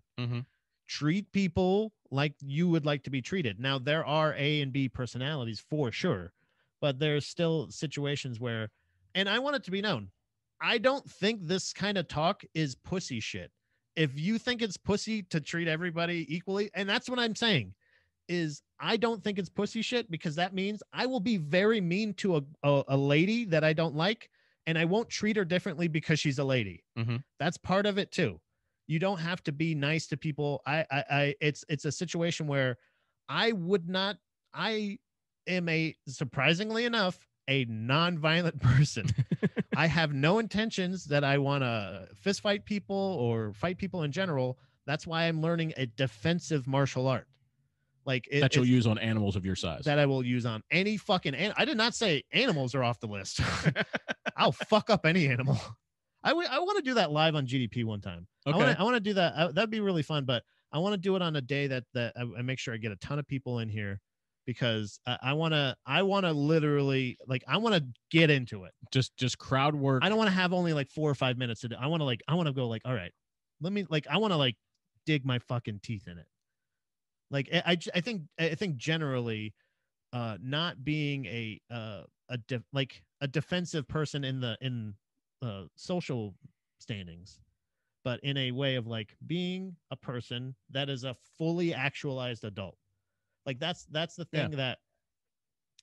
Treat people like you would like to be treated. Now there are A and B personalities for sure, but there's still situations where, and I want it to be known, I don't think this kind of talk is pussy shit. If you think it's pussy to treat everybody equally, and that's what I'm saying, is I don't think it's pussy shit, because that means I will be very mean to a lady that I don't like, and I won't treat her differently because she's a lady. That's part of it too. You don't have to be nice to people. It's a situation where I am surprisingly enough, a non-violent person. I have no intentions that I want to fist fight people or fight people in general. That's why I'm learning a defensive martial art. Like that you'll use on animals of your size. That I will use on any fucking I did not say animals are off the list. I'll fuck up any animal. I want to do that live on GDP one time. Okay. I want to do that. That'd be really fun, but I want to do it on a day that I make sure I get a ton of people in here, because I want to literally, like, I want to get into it. Just crowd work. I don't want to have only like 4 or 5 minutes to do. I want to go like, all right, I want to like dig my fucking teeth in it. Like I think generally, not being a defensive person in social standings, but in a way of like being a person that is a fully actualized adult. Like that's the thing that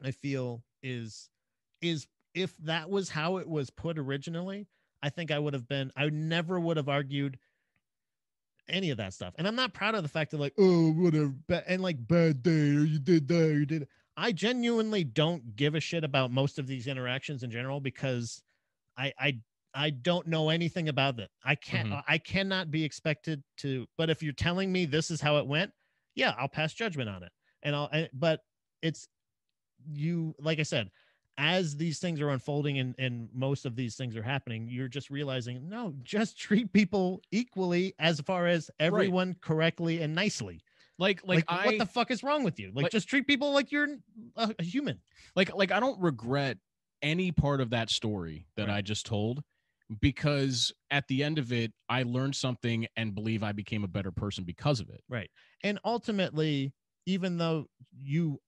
I feel is if that was how it was put originally, I think I never would have argued any of that stuff. And I'm not proud of the fact that like, oh, whatever, and like bad day, or you did that, or you did. I genuinely don't give a shit about most of these interactions in general, because I don't know anything about it. I cannot be expected to, but if you're telling me this is how it went, yeah, I'll pass judgment on it. But it's you, like I said, as these things are unfolding and most of these things are happening, you're just realizing, no, just treat people equally as far as everyone correctly and nicely. Like what the fuck is wrong with you? Like just treat people like you're a human. Like I don't regret any part of that story that I just told, because at the end of it, I learned something and believe I became a better person because of it. Right. And ultimately, even though you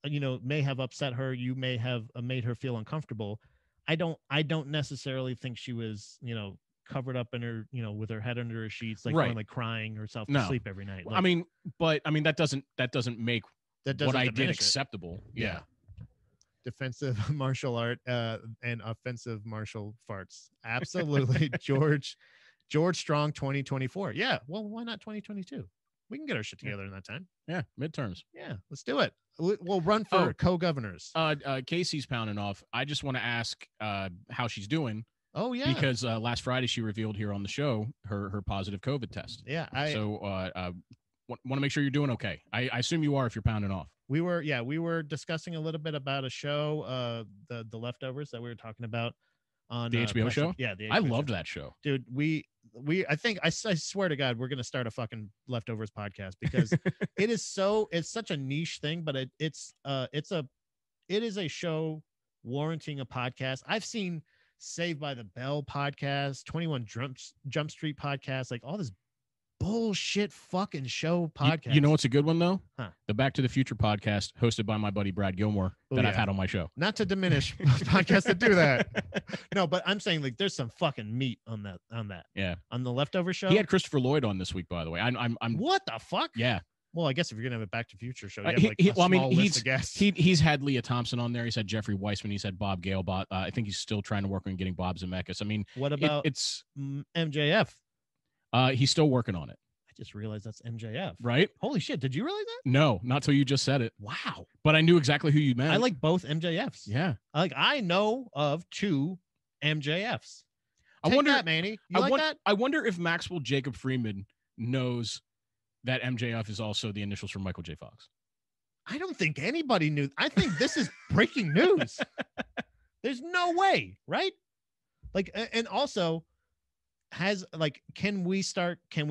may have upset her, you may have made her feel uncomfortable. I don't necessarily think she was, covered up in her, with her head under her sheets, like going like crying herself to sleep every night. Like, that doesn't make what I did acceptable. Yeah. Defensive martial art and offensive martial farts. Absolutely. George Strong 2024. Yeah. Well, why not 2022? We can get our shit together in that time. Yeah. Midterms. Yeah. Let's do it. We'll run for co-governors. Casey's pounding off. I just want to ask how she's doing. Oh, yeah. Because last Friday she revealed here on the show her positive COVID test. Yeah. Want to make sure you're doing okay. I assume you are if you're pounding off. We were discussing a little bit about a show, the Leftovers that we were talking about on the HBO show. Yeah, I loved that show, dude. I think I swear to God, we're gonna start a fucking Leftovers podcast because it's such a niche thing, but it is a show warranting a podcast. I've seen Saved by the Bell podcast, 21 Jump Street podcast, like all this bullshit fucking show podcast. You know what's a good one though? Huh. The Back to the Future podcast hosted by my buddy Brad Gilmore that I've had on my show. Not to diminish podcasts that do that. No, but I'm saying like there's some fucking meat on that. Yeah. On the Leftover show. He had Christopher Lloyd on this week, by the way. I'm what the fuck? Yeah. Well, I guess if you're gonna have a Back to the Future show, you have list of guests. He's had Leah Thompson on there. He's had Jeffrey Weissman. He's had Bob Gale. I think he's still trying to work on getting Bob Zemeckis. I mean, what about it's MJF? He's still working on it. I just realized that's MJF. Right? Holy shit! Did you realize that? No, not till you just said it. Wow! But I knew exactly who you meant. I like both MJFs. Yeah. I know of two MJFs. I wonder, that, Manny. You like that? I wonder if Maxwell Jacob Freeman knows that MJF is also the initials for Michael J. Fox. I don't think anybody knew. I think this is breaking news. There's no way, right? Like, and also can we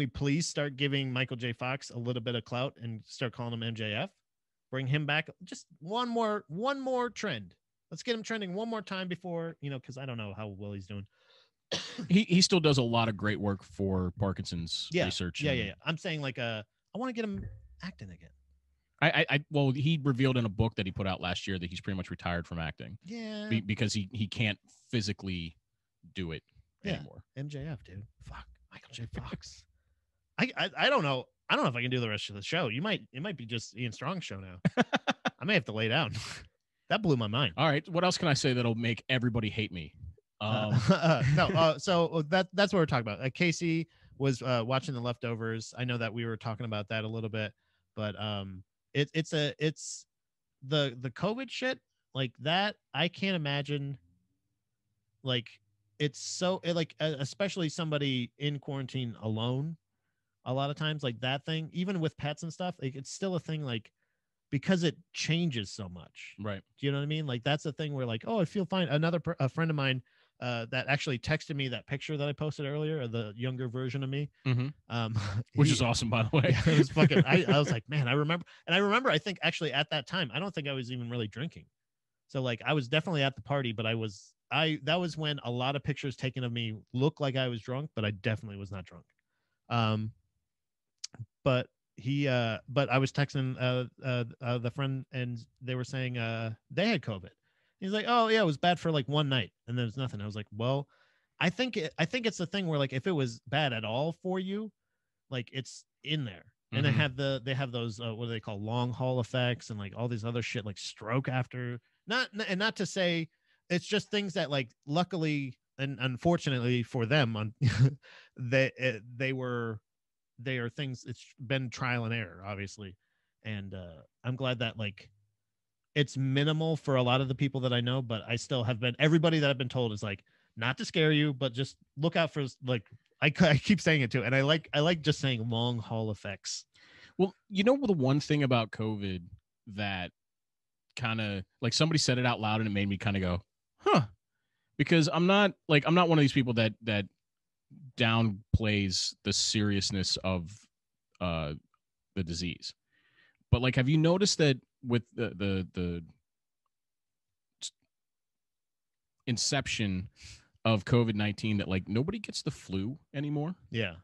please start giving Michael J. Fox a little bit of clout and start calling him MJF? Bring him back. Just one more trend. Let's get him trending one more time before, because I don't know how well he's doing. He still does a lot of great work for Parkinson's research. Yeah. I'm saying I want to get him acting again. Well, he revealed in a book that he put out last year that he's pretty much retired from acting. Yeah. Because he can't physically do it anymore. MJF, dude. Fuck. Michael J. Fox. I don't know. I don't know if I can do the rest of the show. It might be just Ian Strong's show now. I may have to lay down. That blew my mind. All right. What else can I say that'll make everybody hate me? So that's what we're talking about. Casey was watching The Leftovers. I know that we were talking about that a little bit, but it's the COVID shit like that. I can't imagine. Like it's so especially somebody in quarantine alone. A lot of times, like that thing, even with pets and stuff, like it's still a thing. Like because it changes so much, right? Do you know what I mean? Like that's the thing where like, oh, I feel fine. A friend of mine that actually texted me that picture that I posted earlier of the younger version of me. Mm-hmm. Which is awesome, by the way. Yeah, it was fucking, I was like, man, I remember, I think actually at that time, I don't think I was even really drinking. So like, I was definitely at the party, but that was when a lot of pictures taken of me looked like I was drunk, but I definitely was not drunk. But I was texting the friend and they were saying they had COVID. He's like, oh yeah, it was bad for like one night and there was nothing. I was like, well, I think it's the thing where like if it was bad at all for you, like it's in there. And they have those what do they call long haul effects and like all these other shit like stroke after not to say it's just things that like luckily and unfortunately for them they are things. It's been trial and error obviously, and I'm glad that like it's minimal for a lot of the people that I know, but I still have been, everybody that I've been told is like, not to scare you, but just look out for like, I keep saying it too. And I like just saying long haul effects. Well, the one thing about COVID that kind of like somebody said it out loud and it made me kind of go, huh, because I'm not one of these people that downplays the seriousness of the disease. But like, have you noticed that with the inception of COVID-19 that like nobody gets the flu anymore. Yeah.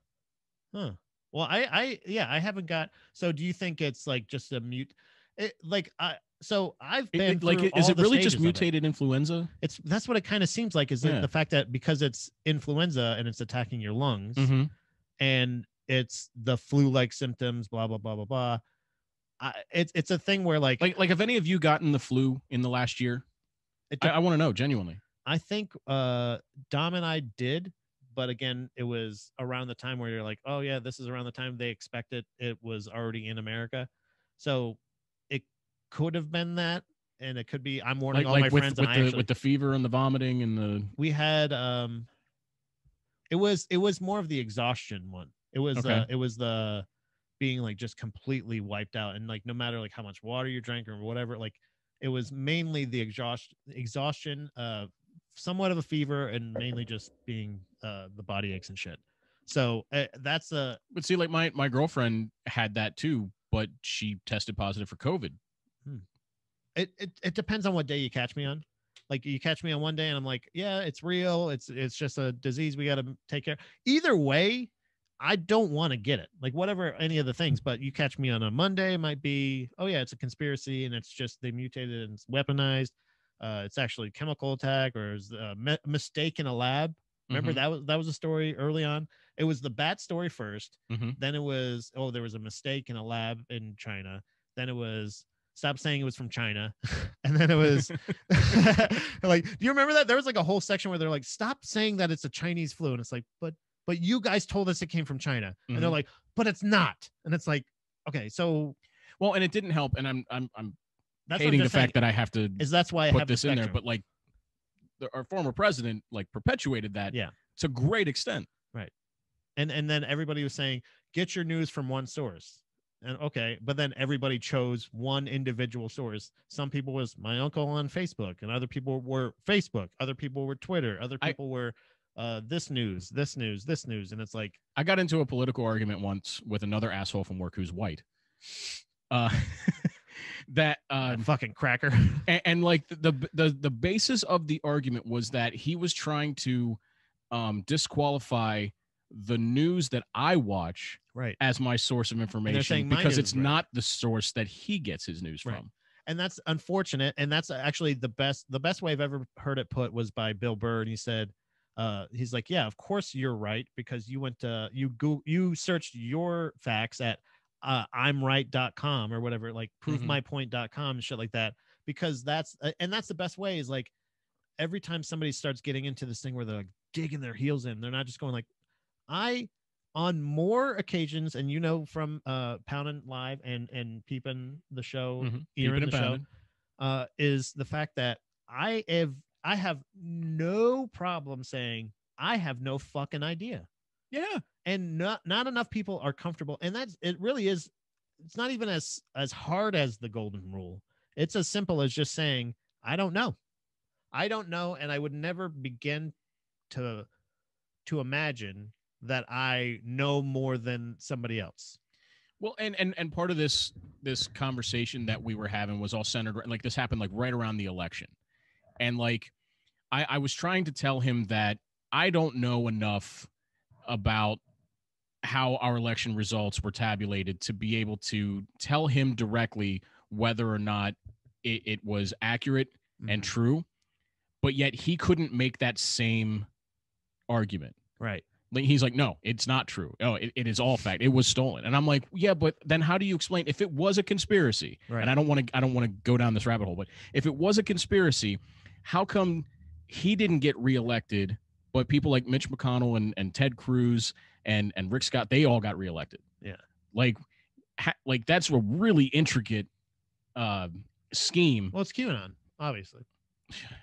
Huh. Well, I haven't got. So, do you think it's like just a mute? So I've been through is all it the really just stages of it. mutated influenza? That's what it kind of seems like. Is Yeah. it the fact that because it's influenza and it's attacking your lungs, Mhm. and it's the flu-like symptoms, blah blah blah blah blah. It's a thing where like have any of you gotten the flu in the last year? I want to know genuinely. I think Dom and I did, but again, it was around the time where you're like, oh yeah, this is around the time they expected it was already in America, so it could have been that, and it could be. I'm warning all my friends. With the fever and the vomiting and the we had it was more of the exhaustion one. It was Okay. it was the being like just completely wiped out, and like no matter like how much water you drank or whatever, like it was mainly the exhaustion, somewhat of a fever, and mainly just being the body aches and shit. So that's a. But see, like my girlfriend had that too, but she tested positive for COVID. It depends on what day you catch me on. Like you catch me on one day and I'm like, yeah, it's real. It's just a disease we got to take care. Either way, I don't want to get it. Like whatever, any of the things. But you catch me on a Monday, it might be, oh yeah, it's a conspiracy and it's just they mutated and it's weaponized. It's actually chemical attack or is a mistake in a lab. Remember that was a story early on. It was the bat story 1st. Then it was there was a mistake in a lab in China. Then it was stop saying it was from China. And then it was like, do you remember that? There was like a whole section where they're like, stop saying that it's a Chinese flu. And it's like, but you guys told us it came from China. And they're like, but it's not. And it's like, okay, so. Well, and it didn't help. And I'm that's hating the fact that I have to that's why I put have this in there. But like our former president like perpetuated that to a great extent. Right. And then everybody was saying, get your news from one source. And okay, but then everybody chose one individual source. Some people was my uncle on Facebook, and other people were Facebook. Other people were Twitter. Other people were this news, and it's like I got into a political argument once with another asshole from work who's white. That fucking cracker. And like the basis of the argument was that he was trying to disqualify the news that I watch as my source of information because it's not the source that he gets his news from. And that's unfortunate. And that's actually the best way I've ever heard it put was by Bill Burr. And he said, he's like, yeah, of course you're right. Because you went to, you searched your facts at imright.com or whatever, like provemypoint.com and shit like that. Because that's the best way is like every time somebody starts getting into this thing where they're like digging their heels in, they're not just going like, on more occasions, and from Poundin' Live and Peepin' the show, Earin' the show, is the fact that I have no problem saying I have no fucking idea. Yeah. And not enough people are comfortable. And it really is. It's not even as hard as the golden rule. It's as simple as just saying, I don't know. And I would never begin to imagine that I know more than somebody else. Well, and part of this conversation that we were having was all centered, like this happened like right around the election. And like, I was trying to tell him that I don't know enough about how our election results were tabulated to be able to tell him directly whether or not it was accurate and true. But yet he couldn't make that same argument. Right. Like he's like, no, it's not true. Oh, it is all fact. It was stolen. And I'm like, yeah, but then how do you explain if it was a conspiracy? Right. And I don't want to go down this rabbit hole, but if it was a conspiracy, how come he didn't get reelected, but people like Mitch McConnell and Ted Cruz and Rick Scott, they all got reelected? Yeah. Like that's a really intricate scheme. Well, it's QAnon, obviously.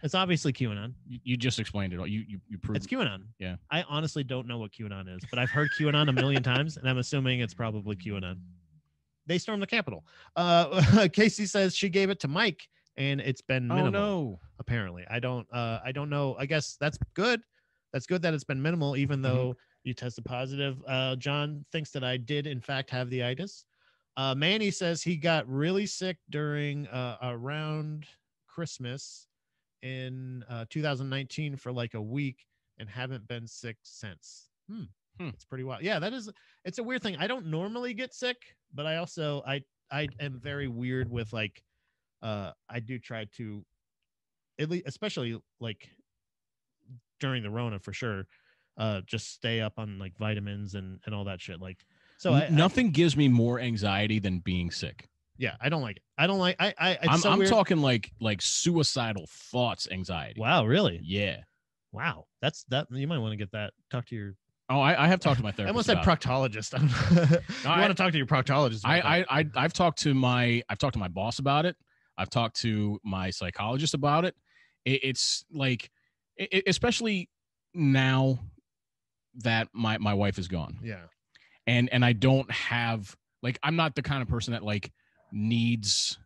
It's obviously QAnon. You just explained it all. You proved it's QAnon. Yeah. I honestly don't know what QAnon is, but I've heard QAnon a million times, and I'm assuming it's probably QAnon. They stormed the Capitol. Casey says she gave it to Mike, and it's been minimal. Oh no. Apparently, I don't know. I guess that's good. That's good that it's been minimal, even though you tested positive. John thinks that I did in fact have the itis. Manny says he got really sick during around Christmas in 2019 for like a week, and haven't been sick since. It's pretty wild. Yeah, it's a weird thing. I don't normally get sick, but I also I am very weird with like I do try to, at least especially like during the Rona for sure, just stay up on like vitamins and all that shit. Like, so nothing gives me more anxiety than being sick. Yeah, I don't like it. I don't like. I'm talking like suicidal thoughts, anxiety. Wow, really? Yeah. Wow, that's that. You might want to get that. Talk to your. Oh, I have talked to my therapist. I almost said proctologist. You want to talk to your proctologist? I've talked to my boss about it. I've talked to my psychologist about it. It's like, especially now that my wife is gone. Yeah. And I don't have, like, I'm not the kind of person that like needs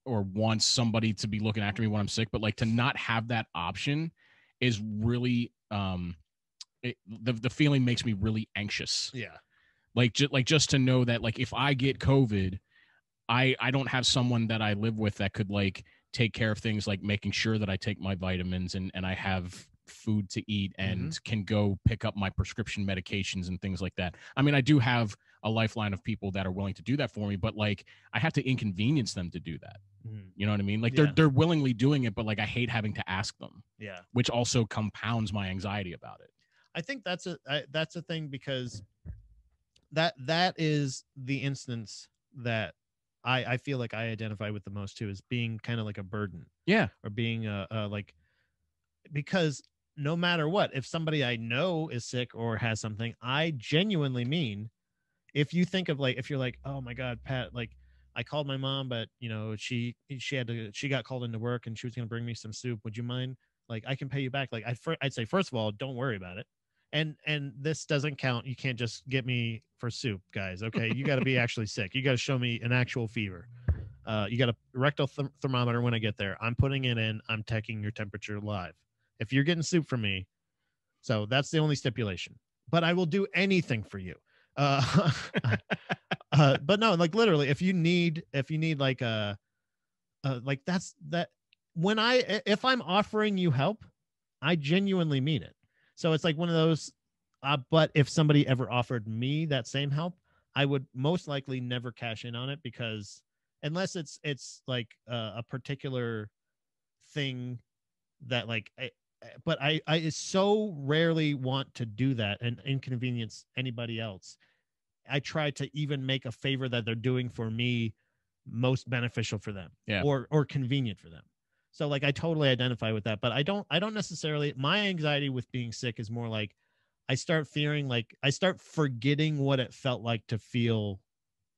or wants somebody to be looking after me when I'm sick, but like to not have that option is really the feeling makes me really anxious. Yeah. Like just to know that like if I get COVID, I don't have someone that I live with that could like take care of things like making sure that I take my vitamins and I have food to eat and can go pick up my prescription medications and things like that. I mean, I do have a lifeline of people that are willing to do that for me, but like I have to inconvenience them to do that. You know what I mean? Like they're willingly doing it, but like I hate having to ask them. Yeah. Which also compounds my anxiety about it. I think that's a thing, because that is the instance that I feel like I identify with the most too, is being kind of like a burden. Yeah. Or being like, because no matter what, if somebody I know is sick or has something, I genuinely mean, if you think of like, if you're like, oh my God, Pat, like I called my mom, but you know, she got called into work and she was going to bring me some soup. Would you mind? Like, I can pay you back. Like I'd say, first of all, don't worry about it. And this doesn't count. You can't just get me for soup, guys. Okay. You got to be actually sick. You got to show me an actual fever. You got a rectal thermometer when I get there. I'm putting it in. I'm checking your temperature live. If you're getting soup from me, so that's the only stipulation. But I will do anything for you. But no, like literally, if you need like like that's that. If I'm offering you help, I genuinely mean it. So it's like one of those. But if somebody ever offered me that same help, I would most likely never cash in on it, because unless it's like a particular thing that like but I so rarely want to do that and inconvenience anybody else. I try to even make a favor that they're doing for me most beneficial for them, or convenient for them. So like I totally identify with that, but I don't necessarily, my anxiety with being sick is more like I start fearing, like I start forgetting what it felt like to feel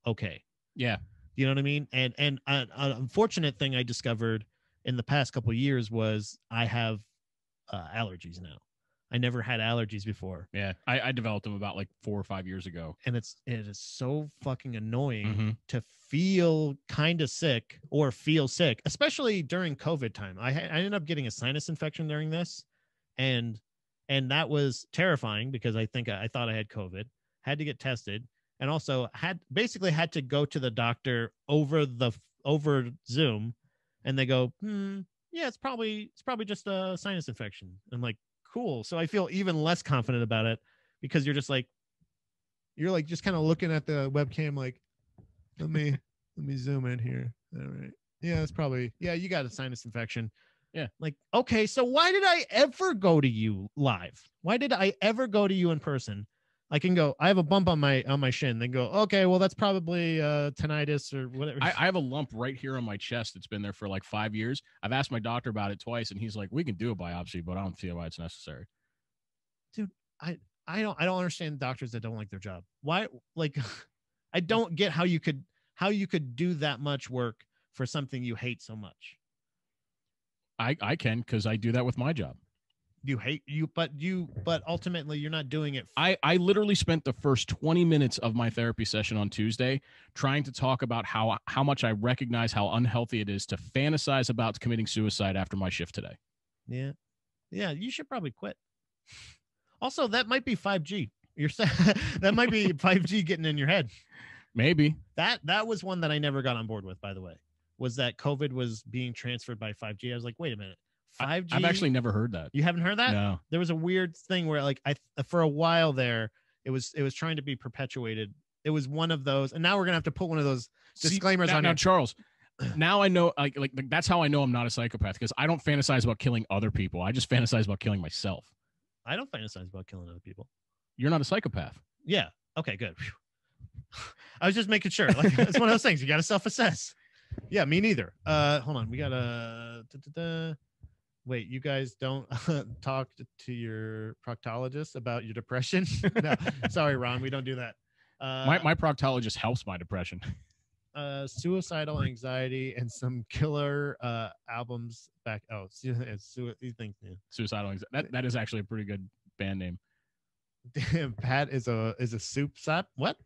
okay. Yeah. You know what I mean? And an unfortunate thing I discovered in the past couple of years was I have allergies now. I never had allergies before. Yeah, I developed them about like 4 or 5 years ago. And it is so fucking annoying to feel kind of sick or feel sick, especially during COVID time. I ended up getting a sinus infection during this, and that was terrifying because I thought I had COVID, had to get tested, and also had to go to the doctor over Zoom, and they go, yeah, it's probably just a sinus infection. I'm like, cool. So I feel even less confident about it, because you're just kind of looking at the webcam like, let me zoom in here. All right. Yeah, it's probably, yeah, you got a sinus infection. Yeah. Like, okay, so why did I ever go to you live? Why did I ever go to you in person? I can go, I have a bump on my shin. They go, okay, well, that's probably tinnitus or whatever. I have a lump right here on my chest. It's been there for like 5 years. I've asked my doctor about it twice, and he's like, we can do a biopsy, but I don't feel why it's necessary. Dude, I don't understand doctors that don't like their job. Why? Like, I don't get how you could do that much work for something you hate so much. I can, because I do that with my job. But ultimately you're not doing it. I literally spent the first 20 minutes of my therapy session on Tuesday trying to talk about how much I recognize how unhealthy it is to fantasize about committing suicide after my shift today. Yeah. Yeah. You should probably quit. Also, that might be 5G. That might be 5G getting in your head. Maybe. That was one that I never got on board with, by the way, was that COVID was being transferred by 5G. I was like, wait a minute. 5G. I've actually never heard that. You haven't heard that? No. There was a weird thing where like for a while there, it was trying to be perpetuated. It was one of those, and now we're gonna have to put one of those disclaimers on now, it. Charles. Now I know, like that's how I know I'm not a psychopath, because I don't fantasize about killing other people. I just fantasize about killing myself. I don't fantasize about killing other people. You're not a psychopath. Yeah. Okay, good. I was just making sure. Like, it's one of those things. You got to self-assess. Yeah, me neither. Hold on. We got to... Wait, you guys don't talk to your proctologist about your depression? No, sorry, Ron. We don't do that. My proctologist helps my depression. Suicidal anxiety and some killer albums back. Oh, it's these things. Yeah. Suicidal anxiety. That is actually a pretty good band name. Damn, Pat is a soup sap. What?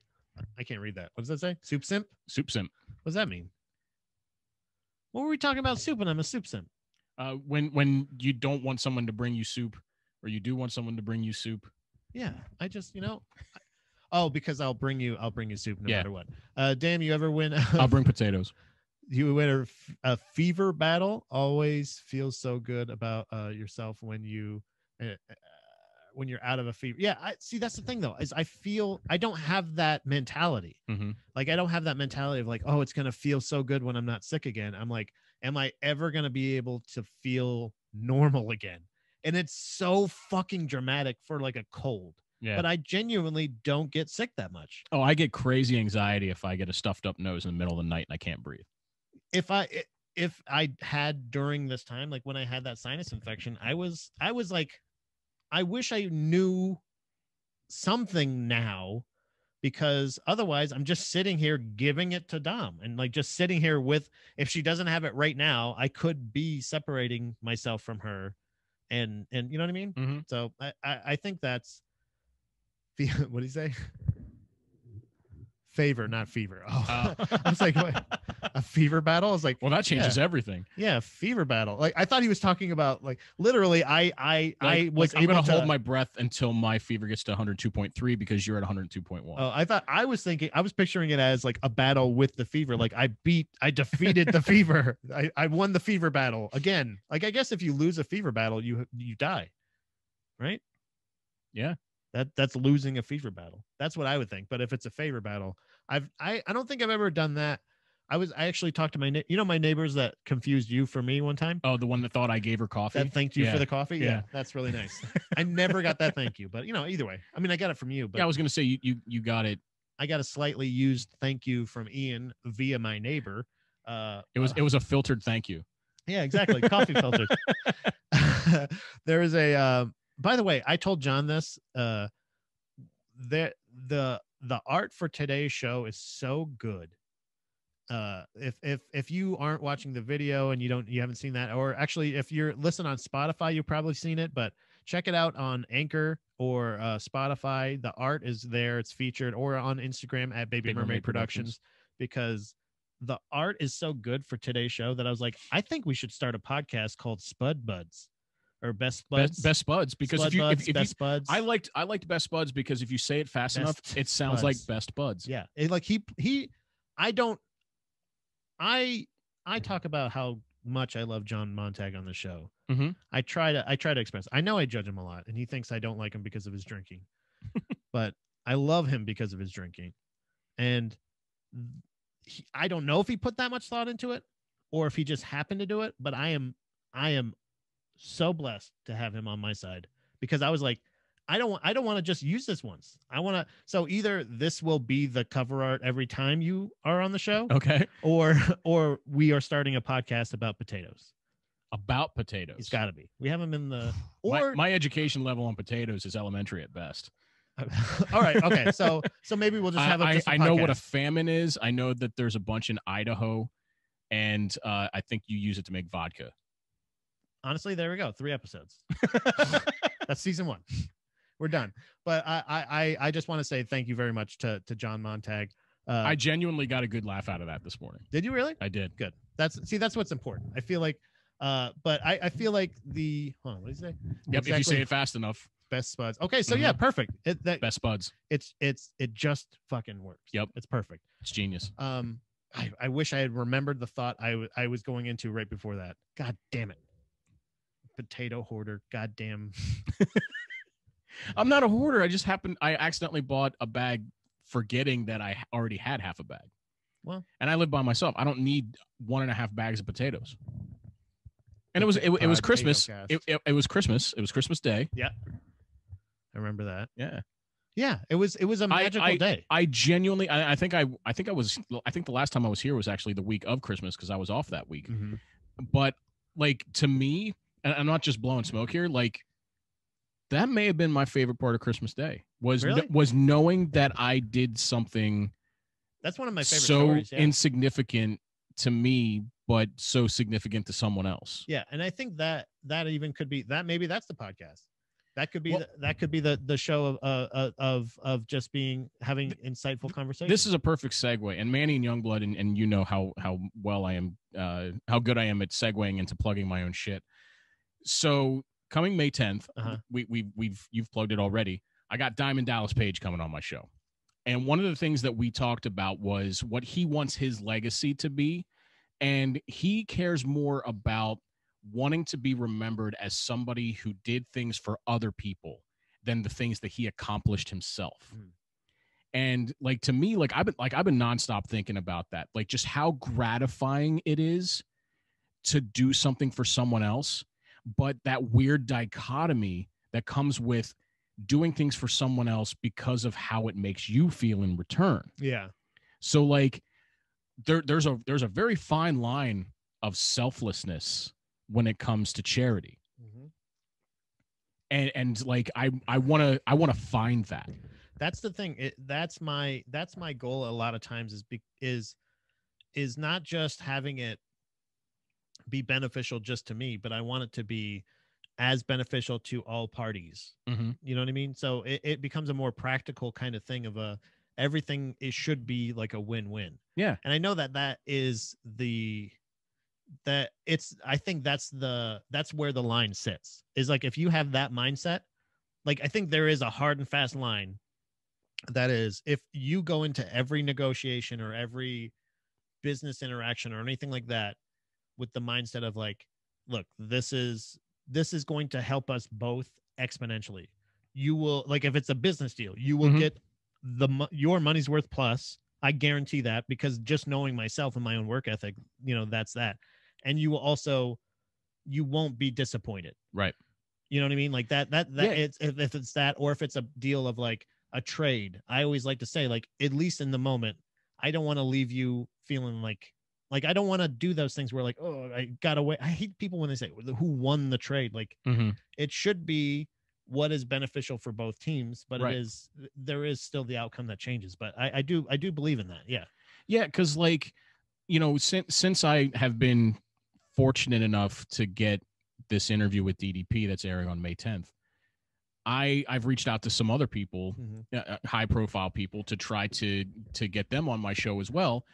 I can't read that. What does that say? Soup simp? Soup simp. What does that mean? What were we talking about soup and I'm a soup simp? When you don't want someone to bring you soup, or you do want someone to bring you soup. Yeah, I just, oh, because I'll bring you soup no matter what. Damn, you ever win? I'll bring potatoes. You win a fever battle. Always feels so good about yourself when you're out of a fever. Yeah, I see. That's the thing though, is I feel I don't have that mentality. Mm-hmm. Like I don't have that mentality of like, oh, it's gonna feel so good when I'm not sick again. I'm like, am I ever gonna be able to feel normal again? And it's so fucking dramatic for like a cold. Yeah. But I genuinely don't get sick that much. Oh, I get crazy anxiety if I get a stuffed up nose in the middle of the night and I can't breathe. If I had during this time, like when I had that sinus infection, I was like, I wish I knew something now, because otherwise I'm just sitting here giving it to Dom and like just sitting here with, if she doesn't have it right now, I could be separating myself from her. And you know what I mean? Mm-hmm. So I think that's what do you say? Favor, not fever. Oh, I was like, what? A fever battle? I was like, well, that changes everything. Yeah, fever battle. Like I thought he was talking about like literally. I was I'm able gonna to hold my breath until my fever gets to 102.3 because you're at 102.1. Oh, I was picturing it as like a battle with the fever. Like I defeated the fever. I won the fever battle again. Like I guess if you lose a fever battle, you die, right? Yeah. That's losing a fever battle. That's what I would think. But if it's a favor battle, I don't think I've ever done that. I actually talked to my neighbors that confused you for me one time. Oh, the one that thought I gave her coffee. That thanked you for the coffee. Yeah, that's really nice. I never got that thank you, but either way, I mean, I got it from you. But yeah, I was gonna say you got it. I got a slightly used thank you from Ian via my neighbor. It was a filtered thank you. Yeah, exactly. Coffee filtered. There is a. By the way, I told John this. The art for today's show is so good. If you aren't watching the video and you haven't seen that, or actually if you're listening on Spotify, you've probably seen it, but check it out on Anchor or Spotify. The art is there, it's featured, or on Instagram at Baby Mermaid Productions, because the art is so good for today's show that I was like, I think we should start a podcast called Spud Buds. Or Best Buds. Best Buds, because if Best Buds. I liked Best Buds because if you say it fast enough, it sounds like Best Buds. Yeah, like I talk about how much I love John Montag on the show. Mm-hmm. I try to express. I know I judge him a lot, and he thinks I don't like him because of his drinking, but I love him because of his drinking, and I don't know if he put that much thought into it or if he just happened to do it. But I am so blessed to have him on my side, because I was like, I don't want to just use this once. I want to. So either this will be the cover art every time you are on the show, okay, or we are starting a podcast about potatoes. About potatoes. It's got to be. We have them in the. Or my education level on potatoes is elementary at best. All right. Okay. So maybe we'll just have a I know what a famine is. I know that there's a bunch in Idaho, and I think you use it to make vodka. Honestly, there we go. 3 episodes. That's season 1. We're done. But I just want to say thank you very much to John Montag. I genuinely got a good laugh out of that this morning. Did you really? I did. Good. That's what's important. I feel like, but I feel like hold on, what did you say? Yep. Exactly. If you say it fast enough. Best Buds. Okay. So yeah, perfect. Best Buds. It just fucking works. Yep. It's perfect. It's genius. I wish I had remembered the thought I was going into right before that. God damn it. potato hoarder. Goddamn. I'm not a hoarder. I accidentally bought a bag forgetting that I already had half a bag. Well, and I live by myself. I don't need 1.5 bags of potatoes. And it was Christmas. It was Christmas. It was Christmas Day. Yeah. I remember that. Yeah. Yeah. It was a magical day. I genuinely I think the last time I was here was actually the week of Christmas because I was off that week. Mm-hmm. But like to me, and I'm not just blowing smoke here, like that may have been my favorite part of Christmas Day was knowing that I did something. That's one of my favorite stories. So insignificant to me, but so significant to someone else. Yeah, and I think that even could be that. Maybe that's the podcast. That could be the show of just having insightful conversations. This is a perfect segue. And Manny and Youngblood, and you know how well I am, how good I am at segueing into plugging my own shit. So coming May 10th, you've plugged it already. I got Diamond Dallas Page coming on my show. And one of the things that we talked about was what he wants his legacy to be. And he cares more about wanting to be remembered as somebody who did things for other people than the things that he accomplished himself. Mm. And like, to me, I've been nonstop thinking about that, like just how gratifying it is to do something for someone else. But that weird dichotomy that comes with doing things for someone else because of how it makes you feel in return. Yeah. So like there's a very fine line of selflessness when it comes to charity. Mm-hmm. And like I want to find that. That's the thing. That's my goal a lot of times is not just having it be beneficial just to me, but I want it to be as beneficial to all parties. Mm-hmm. You know what I mean? So it becomes a more practical kind of thing of everything. It should be like a win-win. Yeah. And I know I think that's where the line sits, is like, if you have that mindset, like, I think there is a hard and fast line. That is, if you go into every negotiation or every business interaction or anything like that with the mindset of like, look, this is going to help us both exponentially. You will, like, if it's a business deal, you will get your money's worth plus. I guarantee that, because just knowing myself and my own work ethic, that's that. And you won't be disappointed. Right. You know what I mean? Like that yeah. It's, if it's that, or if it's a deal of like a trade, I always like to say, like, at least in the moment, I don't want to leave you feeling like I don't want to do those things where like, oh, I got away. I hate people when they say who won the trade. Like, It should be what is beneficial for both teams, but right. There is still the outcome that changes. But I do believe in that. Yeah. Yeah. Cause like, since I have been fortunate enough to get this interview with DDP that's airing on May 10th, I've reached out to some other people, high profile people, to try to get them on my show as well.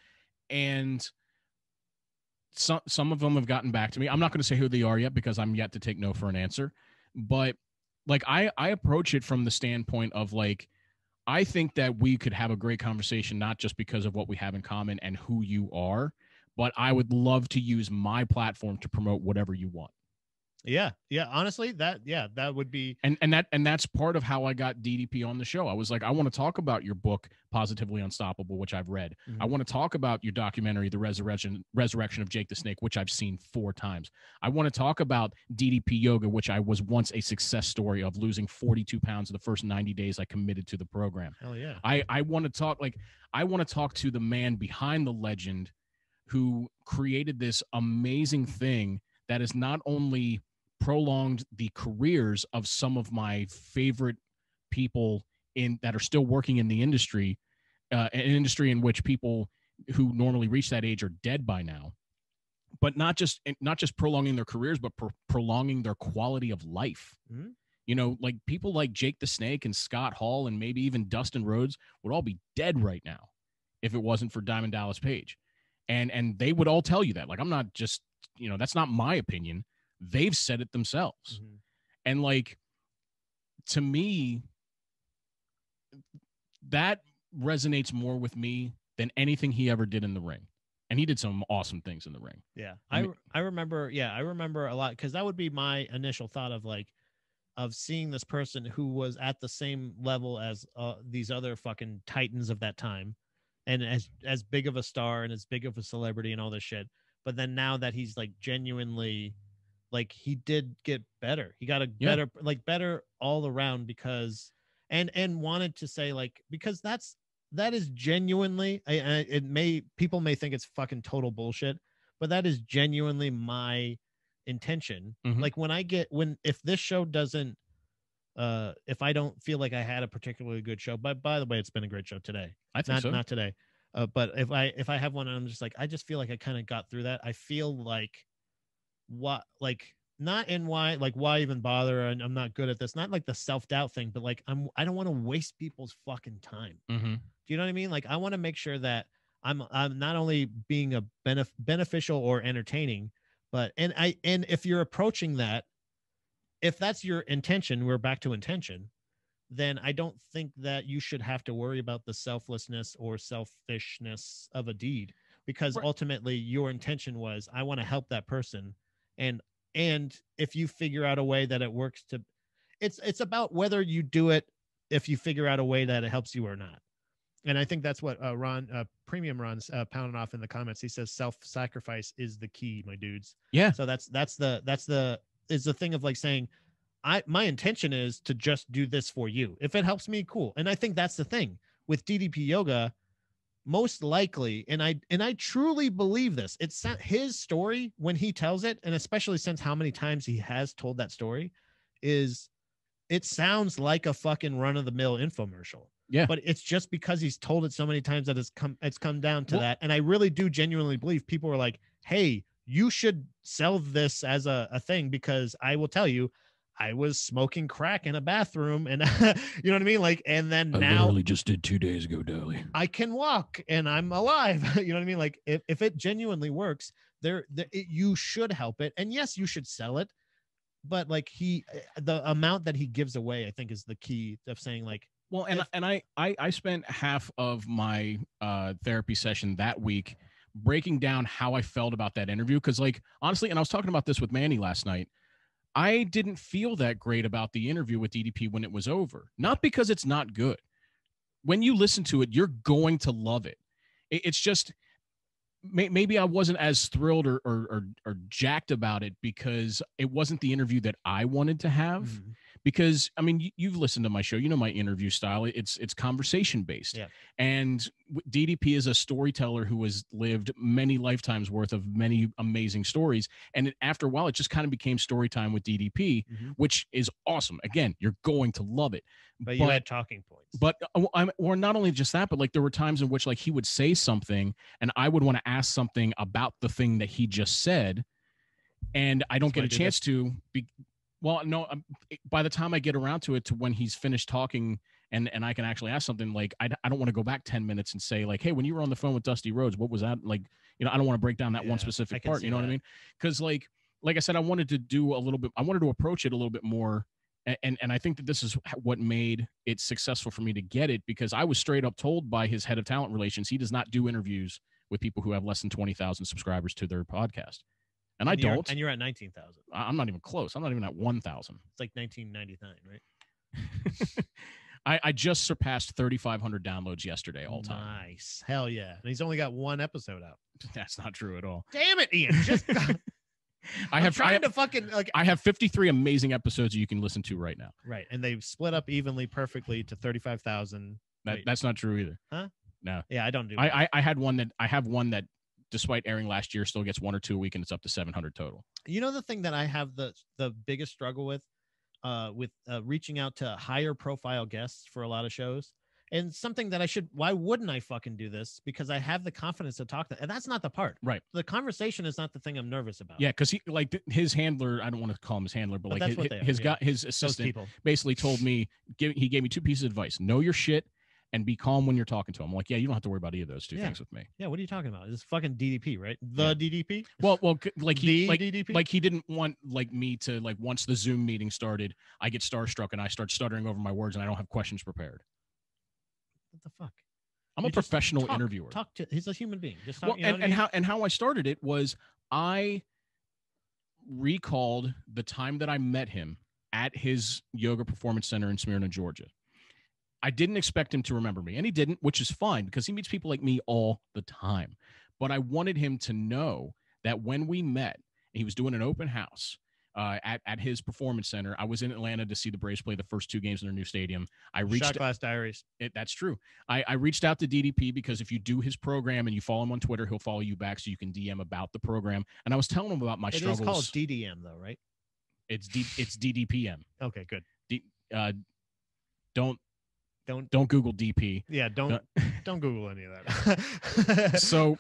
And some of them have gotten back to me. I'm not going to say who they are yet because I'm yet to take no for an answer. But like I approach it from the standpoint of like, I think that we could have a great conversation, not just because of what we have in common and who you are, but I would love to use my platform to promote whatever you want. Yeah. Yeah. Honestly, that would be. And that's part of how I got DDP on the show. I was like, I want to talk about your book, Positively Unstoppable, which I've read. I want to talk about your documentary, The Resurrection of Jake the Snake, which I've seen 4 times. I want to talk about DDP Yoga, which I was once a success story of losing 42 pounds in the first 90 days I committed to the program. Hell yeah. I want to talk to the man behind the legend who created this amazing thing that is not only prolonged the careers of some of my favorite people that are still working in the industry, an industry in which people who normally reach that age are dead by now, but not just prolonging their careers, but prolonging their quality of life. Mm-hmm. Like people like Jake the Snake and Scott Hall and maybe even Dustin Rhodes would all be dead right now if it wasn't for Diamond Dallas Page. And they would all tell you that. Like, I'm not just, that's not my opinion. They've said it themselves. Mm-hmm. And like, to me, that resonates more with me than anything he ever did in the ring. And he did some awesome things in the ring. Yeah. I remember a lot, because that would be my initial thought of like, of seeing this person who was at the same level as these other fucking titans of that time, and as big of a star and as big of a celebrity and all this shit. But then now that he's like genuinely, like, he did get better. He got a better all around, because and wanted to say, like, because that is genuinely, people may think it's fucking total bullshit, but that is genuinely my intention. Mm-hmm. Like, if this show doesn't, if I don't feel like I had a particularly good show, but by the way, it's been a great show today. I think not today. But if I have one and I'm just like, I just feel like I kind of got through that. I feel like not in why even bother, and I'm not good at this, not like the self-doubt thing, but like I don't want to waste people's fucking time. Mm-hmm. Do you know what I mean? Like, I want to make sure that I'm not only being a beneficial or entertaining, but and if you're approaching that, if that's your intention, we're back to intention, then I don't think that you should have to worry about the selflessness or selfishness of a deed, because ultimately your intention was, I want to help that person. And if you figure out a way that it works it's about whether you do it, if you figure out a way that it helps you or not. And I think that's what Premium Ron's pounding off in the comments. He says self-sacrifice is the key, my dudes. Yeah. So that's the thing of like saying, my intention is to just do this for you. If it helps me, cool. And I think that's the thing with DDP Yoga, most likely, and I truly believe this. It's his story when he tells it, and especially since how many times he has told that story, it sounds like a fucking run-of-the-mill infomercial. Yeah. But it's just because he's told it so many times that it's come down to that. And I really do genuinely believe people are like, hey, you should sell this as a thing, because I will tell you, I was smoking crack in a bathroom, and you know what I mean? Like, and then I now literally just did 2 days ago, Dolly. I can walk and I'm alive. You know what I mean? Like, if it genuinely works, you should help it. And yes, you should sell it. But like the amount that he gives away, I think, is the key of saying, like, well, and I spent half of my therapy session that week breaking down how I felt about that interview. Cause like, honestly, and I was talking about this with Manny last night, I didn't feel that great about the interview with DDP when it was over. Not because it's not good. When you listen to it, you're going to love it. It's just, maybe I wasn't as thrilled or jacked about it because it wasn't the interview that I wanted to have. Mm-hmm. Because, I mean, you've listened to my show. You know my interview style. It's conversation based. Yeah. And DDP is a storyteller who has lived many lifetimes worth of many amazing stories. And after a while, it just kind of became story time with DDP, mm-hmm. which is awesome. Again, you're going to love it. But you had talking points. But or not only just that, but like there were times in which like he would say something and I would want to ask something about the thing that he just said. And I don't get a chance to be. Well, no, by the time I get around to it, to when he's finished talking and I can actually ask something, like, I don't want to go back 10 minutes and say, like, hey, when you were on the phone with Dusty Rhodes, what was that? Like, you know, I don't want to break down that one specific part. You know what I mean? Because like I said, I wanted to do a little bit, I wanted to approach it a little bit more. And I think that this is what made it successful for me to get it, because I was straight up told by his head of talent relations, he does not do interviews with people who have less than 20,000 subscribers to their podcast. And I don't. And you're at 19,000. I'm not even close. I'm not even at 1,000. It's like 1999, right? I just surpassed 3,500 downloads yesterday all time. Nice. Hell yeah. And he's only got one episode out. That's not true at all. Damn it, Ian. Just I have 53 amazing episodes that you can listen to right now. Right. And they've split up evenly perfectly to 35,000. That's not true either. Huh? No. Yeah, I don't do I have one that despite airing last year, still gets 1 or 2 a week, and it's up to 700 total. You know, the thing that I have the biggest struggle with reaching out to higher profile guests for a lot of shows, and something that why wouldn't I fucking do this? Because I have the confidence to talk to, and that's not the part. Right. The conversation is not the thing I'm nervous about. Yeah. Because he, like, his handler, I don't want to call him his handler, but like his assistant basically told me, he gave me 2 pieces of advice: know your shit and be calm when you're talking to him. I'm like, yeah, you don't have to worry about either of those 2 things with me. Yeah, what are you talking about? It's fucking DDP, right? The DDP? Well, DDP? Like he didn't want like me to, like, once the Zoom meeting started, I get starstruck and I start stuttering over my words and I don't have questions prepared. What the fuck? I'm a professional interviewer. He's a human being. Just talk, well, and how I started it was I recalled the time that I met him at his yoga performance center in Smyrna, Georgia. I didn't expect him to remember me, and he didn't, which is fine because he meets people like me all the time. But I wanted him to know that when we met, he was doing an open house at his performance center. I was in Atlanta to see the Braves play the first 2 games in their new stadium. I reached Shot Glass Diaries. That's true. I reached out to DDP because if you do his program and you follow him on Twitter, he'll follow you back so you can DM about the program. And I was telling him about my struggles. It is called DDM though, right? It's DDPM. Okay, good. Don't Google DP. Yeah, don't Google any of that. So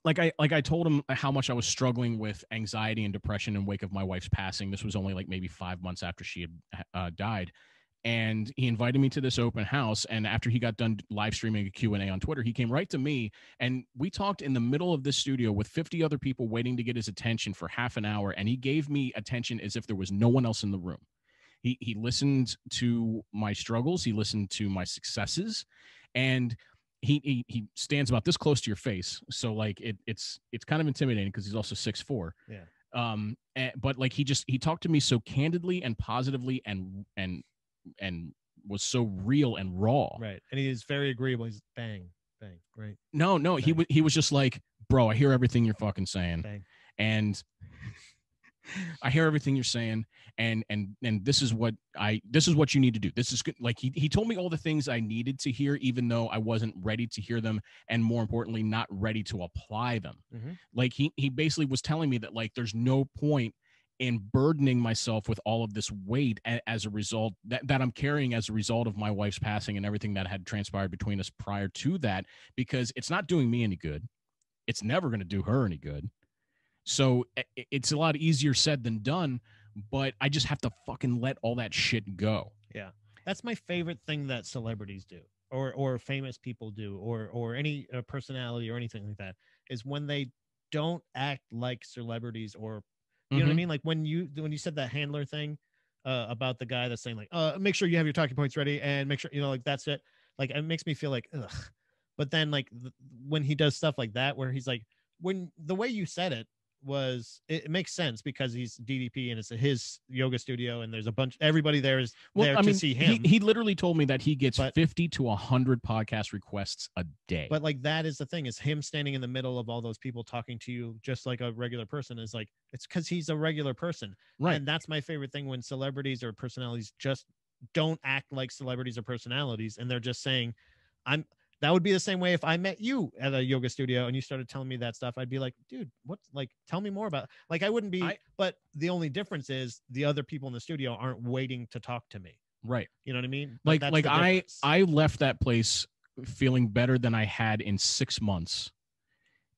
like I told him how much I was struggling with anxiety and depression in wake of my wife's passing. This was only like maybe 5 months after she had died. And he invited me to this open house. And after he got done live streaming a Q&A on Twitter, he came right to me. And we talked in the middle of this studio with 50 other people waiting to get his attention for half an hour. And he gave me attention as if there was no one else in the room. He listened to my struggles. He listened to my successes. And he stands about this close to your face. So like it's kind of intimidating because he's also 6'4". Yeah. But like he talked to me so candidly and positively and was so real and raw. Right. And he is very agreeable. He's bang, right? No, bang. He was just like, bro, I hear everything you're fucking saying. Bang. And I hear everything you're saying. And this is what you need to do. This is good. Like he told me all the things I needed to hear, even though I wasn't ready to hear them. And more importantly, not ready to apply them. Mm-hmm. Like he basically was telling me that like, there's no point in burdening myself with all of this weight as a result that I'm carrying as a result of my wife's passing and everything that had transpired between us prior to that, because it's not doing me any good. It's never going to do her any good. So it's a lot easier said than done, but I just have to fucking let all that shit go. Yeah. That's my favorite thing that celebrities do or famous people do or any personality or anything like that is when they don't act like celebrities or you know what I mean? Like when you said that handler thing about the guy that's saying like, make sure you have your talking points ready and make sure, like that's it. Like it makes me feel like, ugh. But then like when he does stuff like that, where he's like, when the way you said it was, it makes sense because he's DDP and it's his yoga studio and there's everybody there is there to see him. He literally told me that he gets 50 to 100 podcast requests a day. But like, that is the thing, is him standing in the middle of all those people talking to you just like a regular person is like, it's because he's a regular person. Right. And that's my favorite thing, when celebrities or personalities just don't act like celebrities or personalities. And they're just saying, that would be the same way if I met you at a yoga studio and you started telling me that stuff. I'd be like, dude, what's like, tell me more about, like, I wouldn't be, but the only difference is the other people in the studio aren't waiting to talk to me. Right. You know what I mean? Like I left that place feeling better than I had in 6 months,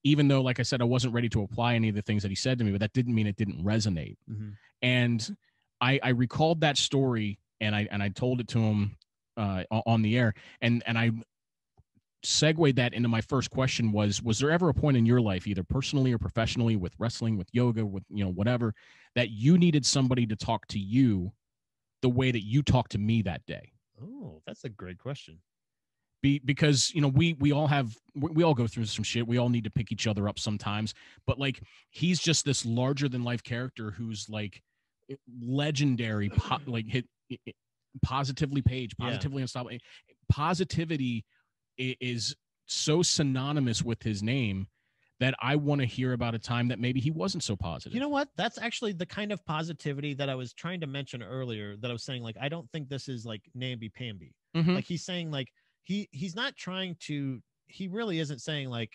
even though, like I said, I wasn't ready to apply any of the things that he said to me, but that didn't mean it didn't resonate. Mm-hmm. And I recalled that story and I told it to him on the air and I segued that into my first question was there ever a point in your life, either personally or professionally, with wrestling, with yoga, with, whatever, that you needed somebody to talk to you the way that you talked to me that day? Oh, that's a great question. Because, we all go through some shit. We all need to pick each other up sometimes, but like, he's just this larger than life character who's like legendary, positively Page, positively unstoppable. Positivity is so synonymous with his name that I want to hear about a time that maybe he wasn't so positive. You know what? That's actually the kind of positivity that I was trying to mention earlier, that I was saying, like, I don't think this is like namby-pamby. Mm-hmm. Like he's saying like, he's not trying to, he really isn't saying like,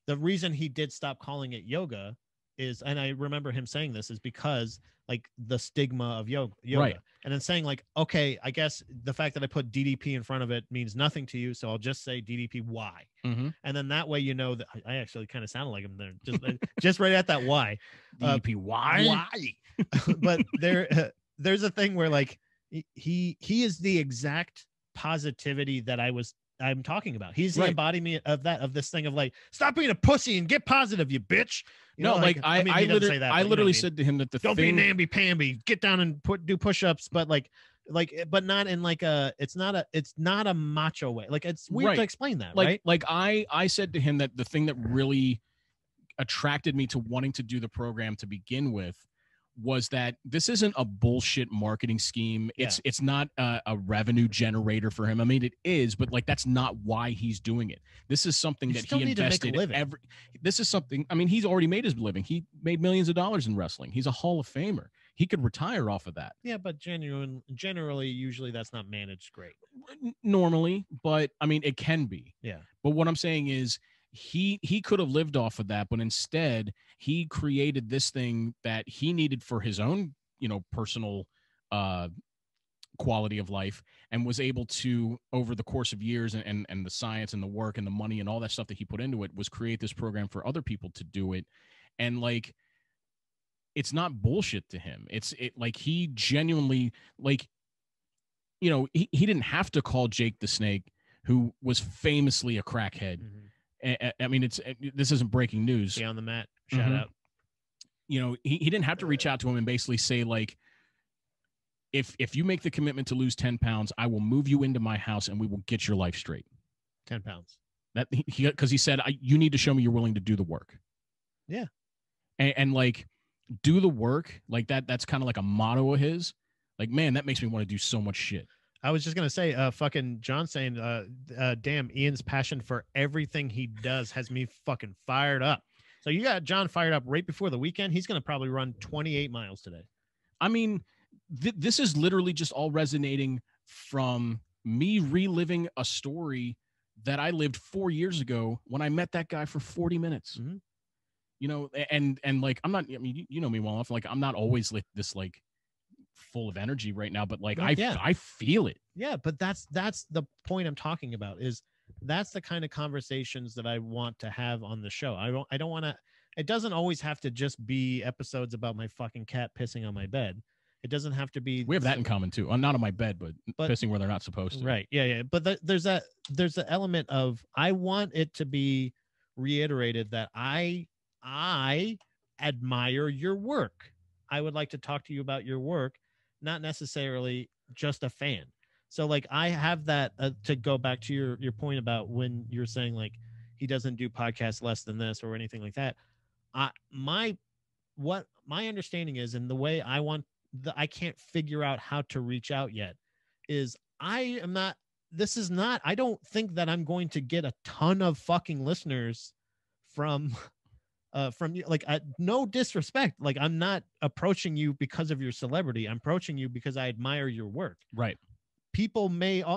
the reason he did stop calling it yoga is, and I remember him saying this, is because like the stigma of yoga. Right. And then saying like, okay, I guess the fact that I put DDP in front of it means nothing to you, so I'll just say DDPY. Mm-hmm. And then that way, that I actually kind of sounded like him there, just right at that Y. DDPY. Why? But there's a thing where like he is the exact positivity that I'm talking about. He's the embodiment of this thing of like, stop being a pussy and get positive, you bitch. I literally said to him that don't be namby-pamby, get down and do push-ups. But like, like, but not in like it's not a macho way. Like, it's weird to explain that, right? Like I said to him that the thing that really attracted me to wanting to do the program to begin with was that this isn't a bullshit marketing scheme. It's not a revenue generator for him. I mean, it is, but like that's not why he's doing it. This is something that he invested this is something. I mean, he's already made his living. He made millions of dollars in wrestling. He's a Hall of Famer. He could retire off of that. Yeah, but generally, usually that's not managed great. Normally, but I mean, it can be. Yeah. But what I'm saying is, he could have lived off of that, but instead he created this thing that he needed for his own, personal quality of life, and was able to, over the course of years and the science and the work and the money and all that stuff that he put into it, was create this program for other people to do it. And like, it's not bullshit to him. Like he genuinely, like, he didn't have to call Jake the Snake, who was famously a crackhead. Mm-hmm. I mean, this isn't breaking news. Stay on the mat. Shout out. He didn't have to reach out to him and basically say, like, if you make the commitment to lose 10 pounds, I will move you into my house and we will get your life straight. 10 pounds. That because he said, you need to show me you're willing to do the work. Yeah. And like, do the work like that. That's kind of like a motto of his. Like, man, that makes me want to do so much shit. I was just going to say, fucking John saying, damn, Ian's passion for everything he does has me fucking fired up. So you got John fired up right before the weekend. He's going to probably run 28 miles today. I mean, this is literally just all resonating from me reliving a story that I lived 4 years ago when I met that guy for 40 minutes. Mm-hmm. And like, I'm not, I mean, you know me well enough. Like, I'm not always like this, like, full of energy right now, but like I feel it. Yeah, but that's the point I'm talking about. Is that's the kind of conversations that I want to have on the show. I don't want to. It doesn't always have to just be episodes about my fucking cat pissing on my bed. It doesn't have to be. We have that in common too. I'm not on my bed, but pissing where they're not supposed to. Right. Yeah. But there's the element of, I want it to be reiterated that I admire your work. I would like to talk to you about your work, not necessarily just a fan. So like, I have that to go back to your point about when you're saying like he doesn't do podcasts less than this or anything like that. What my understanding is, and the way I can't figure out how to reach out yet, is I don't think that I'm going to get a ton of fucking listeners from you. Like, no disrespect. Like, I'm not approaching you because of your celebrity. I'm approaching you because I admire your work. Right. People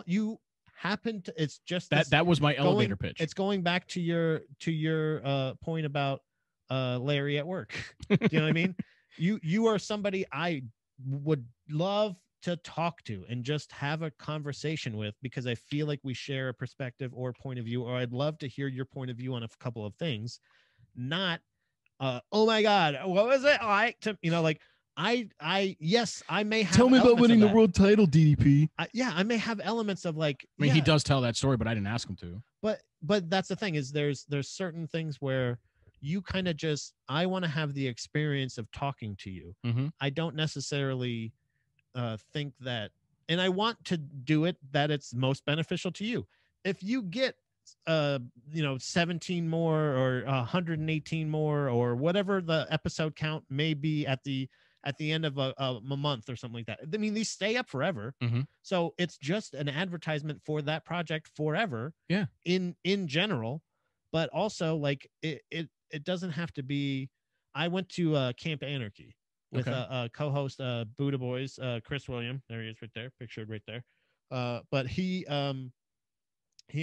you happen to, it's just that was my elevator pitch. It's going back to your point about Larry at work. Do you know what I mean? You are somebody I would love to talk to and just have a conversation with, because I feel like we share a perspective or point of view, or I'd love to hear your point of view on a couple of things. Not oh my God, what was it like to, like, yes, I may have. Tell me about winning the world title, DDP. I may have elements of like. I mean, he does tell that story, but I didn't ask him to. But that's the thing, is there's certain things where you kind of just, I want to have the experience of talking to you. Mm-hmm. I don't necessarily think that, and I want to do it that it's most beneficial to you. If you get 17 more or 118 more or whatever the episode count may be at the end of a month or something like that. I mean, these stay up forever. Mm-hmm. So it's just an advertisement for that project forever. Yeah. In general, but also like it doesn't have to be. I went to Camp Anarchy with a co-host, Buddha Boys, Chris William. There he is right there, pictured right there. But he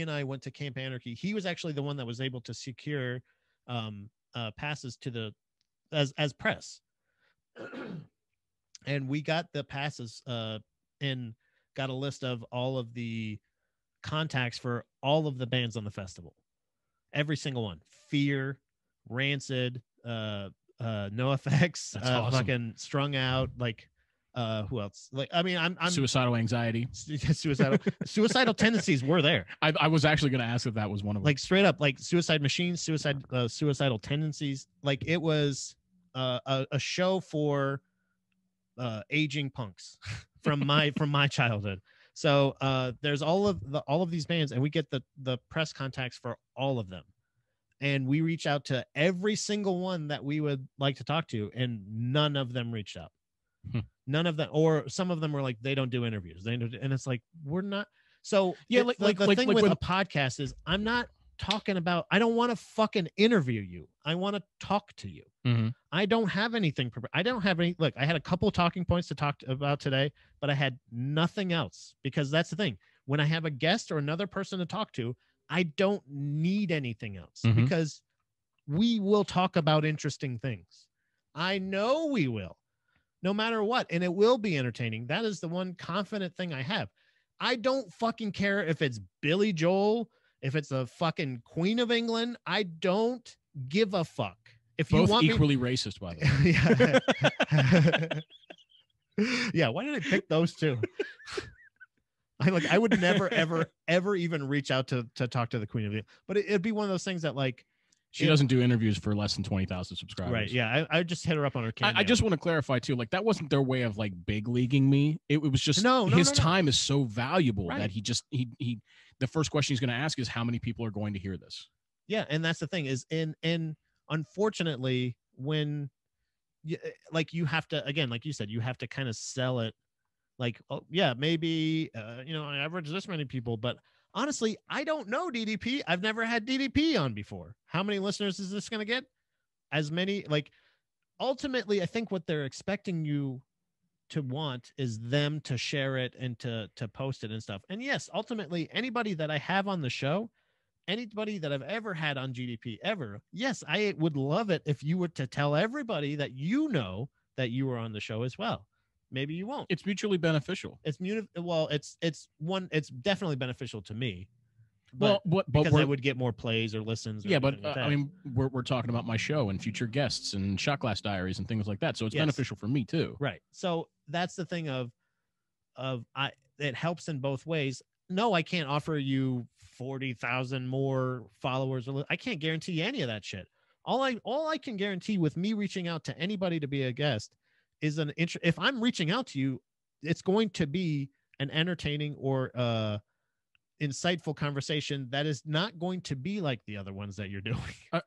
and I went to Camp Anarchy. He was actually the one that was able to secure passes to as press. And we got the passes and got a list of all of the contacts for all of the bands on the festival. Every single one. Fear, Rancid, NoFX, awesome. Fucking Strung Out, like who else? Like, I mean, I'm Suicidal Anxiety. Suicidal tendencies were there. I was actually going to ask if that was one of them. Like, straight up, like Suicide Machines, Suicidal Tendencies. Like, it was a show for aging punks, from my childhood. So there's all of these bands, and we get the press contacts for all of them. And we reach out to every single one that we would like to talk to, and none of them reached out. None of them, or some of them were like, they don't do interviews. And it's like, we're not. So Yeah, the thing with a podcast is, I'm not talking about, I don't want to fucking interview you. I want to talk to you. Mm-hmm. I don't have anything prepared. I don't have any, look, I had a couple talking points to talk about today, but I had nothing else, because that's the thing. When I have a guest or another person to talk to, I don't need anything else, because we will talk about interesting things. I know we will, no matter what. And it will be entertaining. That is the one confident thing I have. I don't fucking care if it's Billy Joel, if it's a fucking Queen of England. I don't give a fuck. If both you want equally racist, by the way. Yeah. Why did I pick those two? I would never, ever even reach out to talk to the Queen of England, but it'd be one of those things that, like, she doesn't do interviews for less than 20,000 subscribers. Right. Yeah. I just hit her up on her camera. I just want to clarify too, like, that wasn't their way of like big leaguing me. It was just his time is so valuable that he the first question he's going to ask is, how many people are going to hear this? Yeah. And that's the thing is, and unfortunately, when you have to, again, like you said, you have to kind of sell it. Like, oh yeah, maybe, I average this many people, but honestly, I don't know DDP. I've never had DDP on before. How many listeners is this going to get? As many, like, ultimately, I think what they're expecting you to want is them to share it and to post it and stuff. And yes, ultimately, anybody that I have on the show, anybody that I've ever had on GDP ever, yes, I would love it if you were to tell everybody that that you were on the show as well. Maybe you won't. It's mutually beneficial. It's definitely beneficial to me. But because I would get more plays or listens. Or yeah, but I mean, we're talking about my show and future guests and Shot Glass Diaries and things like that. So it's beneficial for me too. Right. So that's the thing it helps in both ways. No, I can't offer you 40,000 more followers. I can't guarantee any of that shit. All I can guarantee with me reaching out to anybody to be a guest is if I'm reaching out to you, it's going to be an entertaining or insightful conversation that is not going to be like the other ones that you're doing.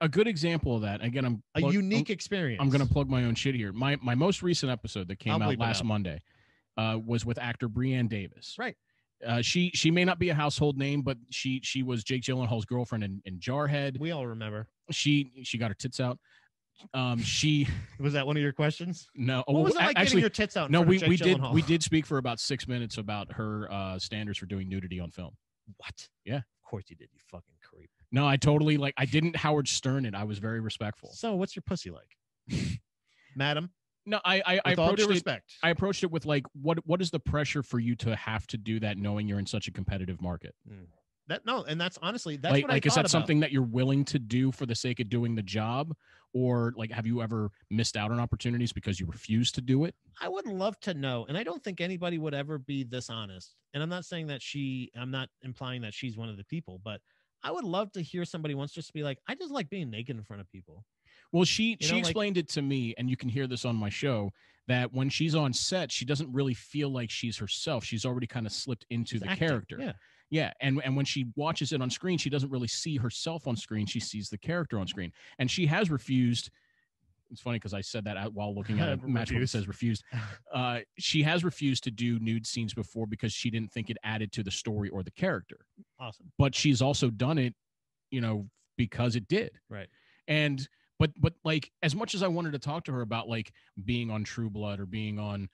A good example of that, again, a unique experience. I'm going to plug my own shit here. My most recent episode that came out last Monday was with actor Breanne Davis. Right. She may not be a household name, but she was Jake Gyllenhaal's girlfriend in Jarhead. We all remember. She got her tits out. She was that one of your questions? No. What was it like getting your tits out? No, we did speak for about 6 minutes about her standards for doing nudity on film. What? Yeah, of course you did, you fucking creep. No, I totally I didn't Howard Stern it. I was very respectful. So what's your pussy like? Madam? No, I approached it with like, what is the pressure for you to have to do that knowing you're in such a competitive market? And that's honestly, that's what I thought is that about. something that you're willing to do for the sake of doing the job? Or like, have you ever missed out on opportunities because you refuse to do it? I would love to know. And I don't think anybody would ever be this honest. And I'm not saying that I'm not implying that she's one of the people, but I would love to hear somebody once just be like, I just like being naked in front of people. Well, she explained it to me, and you can hear this on my show, that when she's on set, she doesn't really feel like she's herself. She's already kind of slipped into the character. Yeah. Yeah, and when she watches it on screen, she doesn't really see herself on screen. She sees the character on screen. And she has refused. It's funny because I said that out while looking at a match that says refused. She has refused to do nude scenes before because she didn't think it added to the story or the character. Awesome. But she's also done it, because it did. Right. And but like, as much as I wanted to talk to her about like being on True Blood or being on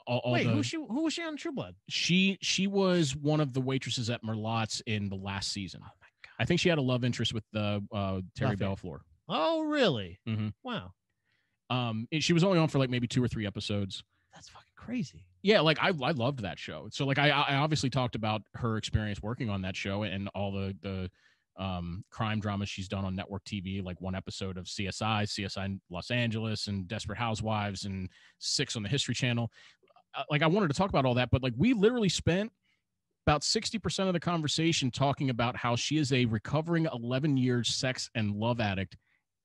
who was she on True Blood? She was one of the waitresses at Merlot's in the last season. Oh my God. I think she had a love interest with Terry Belfleur. Oh, really? Mm-hmm. Wow. She was only on for like maybe 2 or 3 episodes. That's fucking crazy. Yeah, like I loved that show. So like I obviously talked about her experience working on that show and all the crime dramas she's done on network TV, like one episode of CSI Los Angeles, and Desperate Housewives, and 6 on the History Channel. Like I wanted to talk about all that, but like we literally spent about 60% of the conversation talking about how she is a recovering 11-year sex and love addict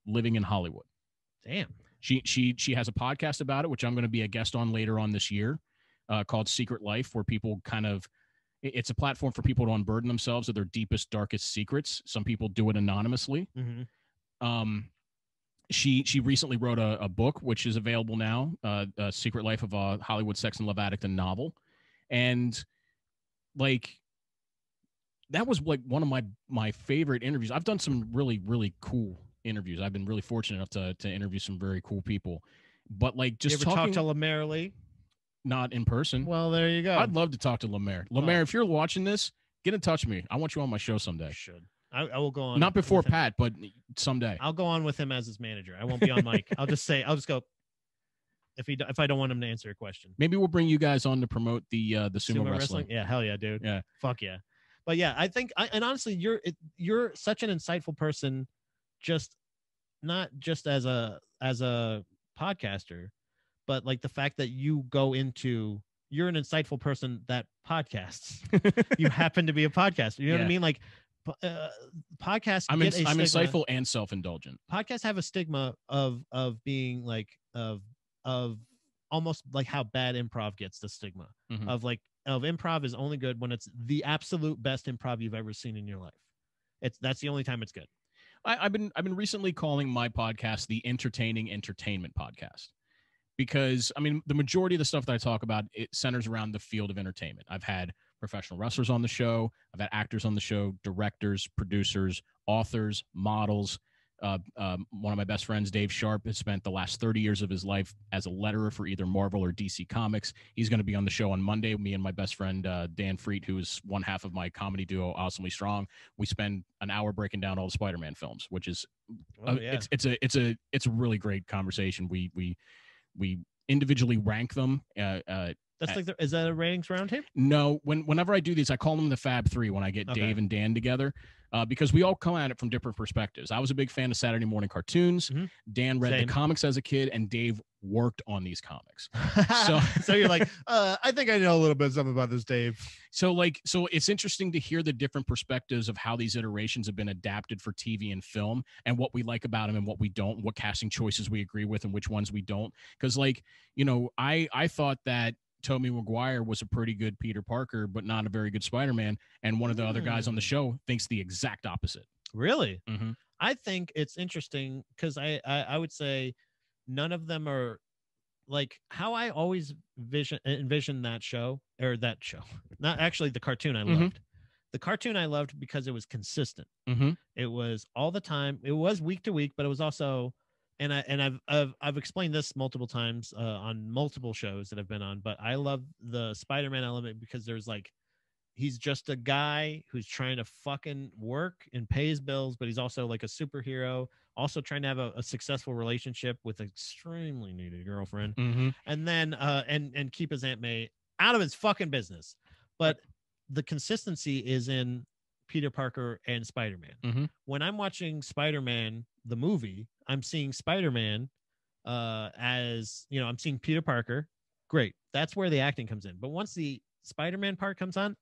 living in Hollywood. Damn. She has a podcast about it, which I'm going to be a guest on later on this year. called Secret Life, where people it's a platform for people to unburden themselves of their deepest, darkest secrets. Some people do it anonymously. She recently wrote a book, which is available now, Secret Life of a Hollywood Sex and Love Addict, a novel. And like, that was like one of my favorite interviews. I've done some really, really cool interviews. I've been really fortunate enough to interview some very cool people. But like, just you ever talk to Lemaire Lee? Not in person. Well, there you go. I'd love to talk to Lemaire. Lemaire, if you're watching this, get in touch with me. I want you on my show someday. You should. I will go on. Not before Pat, but someday. I'll go on with him as his manager. I won't be on mic. I'll just go if I don't want him to answer a question. Maybe we'll bring you guys on to promote the sumo wrestling. Yeah, hell yeah, dude. Yeah, fuck yeah. But yeah, I think, and honestly, you're such an insightful person, not just as a podcaster, but like the fact that you're an insightful person that podcasts. You happen to be a podcaster. You know what I mean? Like, podcasts. I'm insightful and self-indulgent. Podcasts have a stigma of being like of almost like how bad improv gets the stigma of improv is only good when it's the absolute best improv you've ever seen in your life. That's the only time it's good. I've been recently calling my podcast the Entertaining Entertainment Podcast, because I mean, the majority of the stuff that I talk about, it centers around the field of entertainment. I've had professional wrestlers on the show. I've had actors on the show, directors, producers, authors, models. One of my best friends, Dave Sharp, has spent the last 30 years of his life as a letterer for either Marvel or DC Comics. He's going to be on the show on Monday. Me and my best friend, Dan Freet, who is one half of my comedy duo, Awesomely Strong. We spend an hour breaking down all the Spider-Man films, which is it's a really great conversation. We individually rank them. That's like is that a ratings roundtable? No, whenever I do these, I call them the Fab Three when I get Dave and Dan together, because we all come at it from different perspectives. I was a big fan of Saturday morning cartoons. Dan read the comics as a kid, and Dave worked on these comics. So you're like, I think I know a little bit something about this, Dave. So it's interesting to hear the different perspectives of how these iterations have been adapted for TV and film, and what we like about them and what we don't, what casting choices we agree with and which ones we don't. Because I thought that Tobey Maguire was a pretty good Peter Parker, but not a very good Spider-Man. And one of the other guys on the show thinks the exact opposite. Really? I think it's interesting because I would say none of them are like how I always envision that show, not actually the cartoon I loved. The cartoon I loved because it was consistent. It was all the time. It was week to week, but it was also, and I've explained this multiple times on multiple shows that I've been on, but I love the Spider-Man element because there's like, he's just a guy who's trying to fucking work and pay his bills, but he's also like a superhero, also trying to have a successful relationship with an extremely needy girlfriend, and then and keep his Aunt May out of his fucking business. But the consistency is in Peter Parker and Spider-Man. When I'm watching Spider-Man the movie, I'm seeing Spider-Man as, I'm seeing Peter Parker. Great. That's where the acting comes in. But once the Spider-Man part comes on,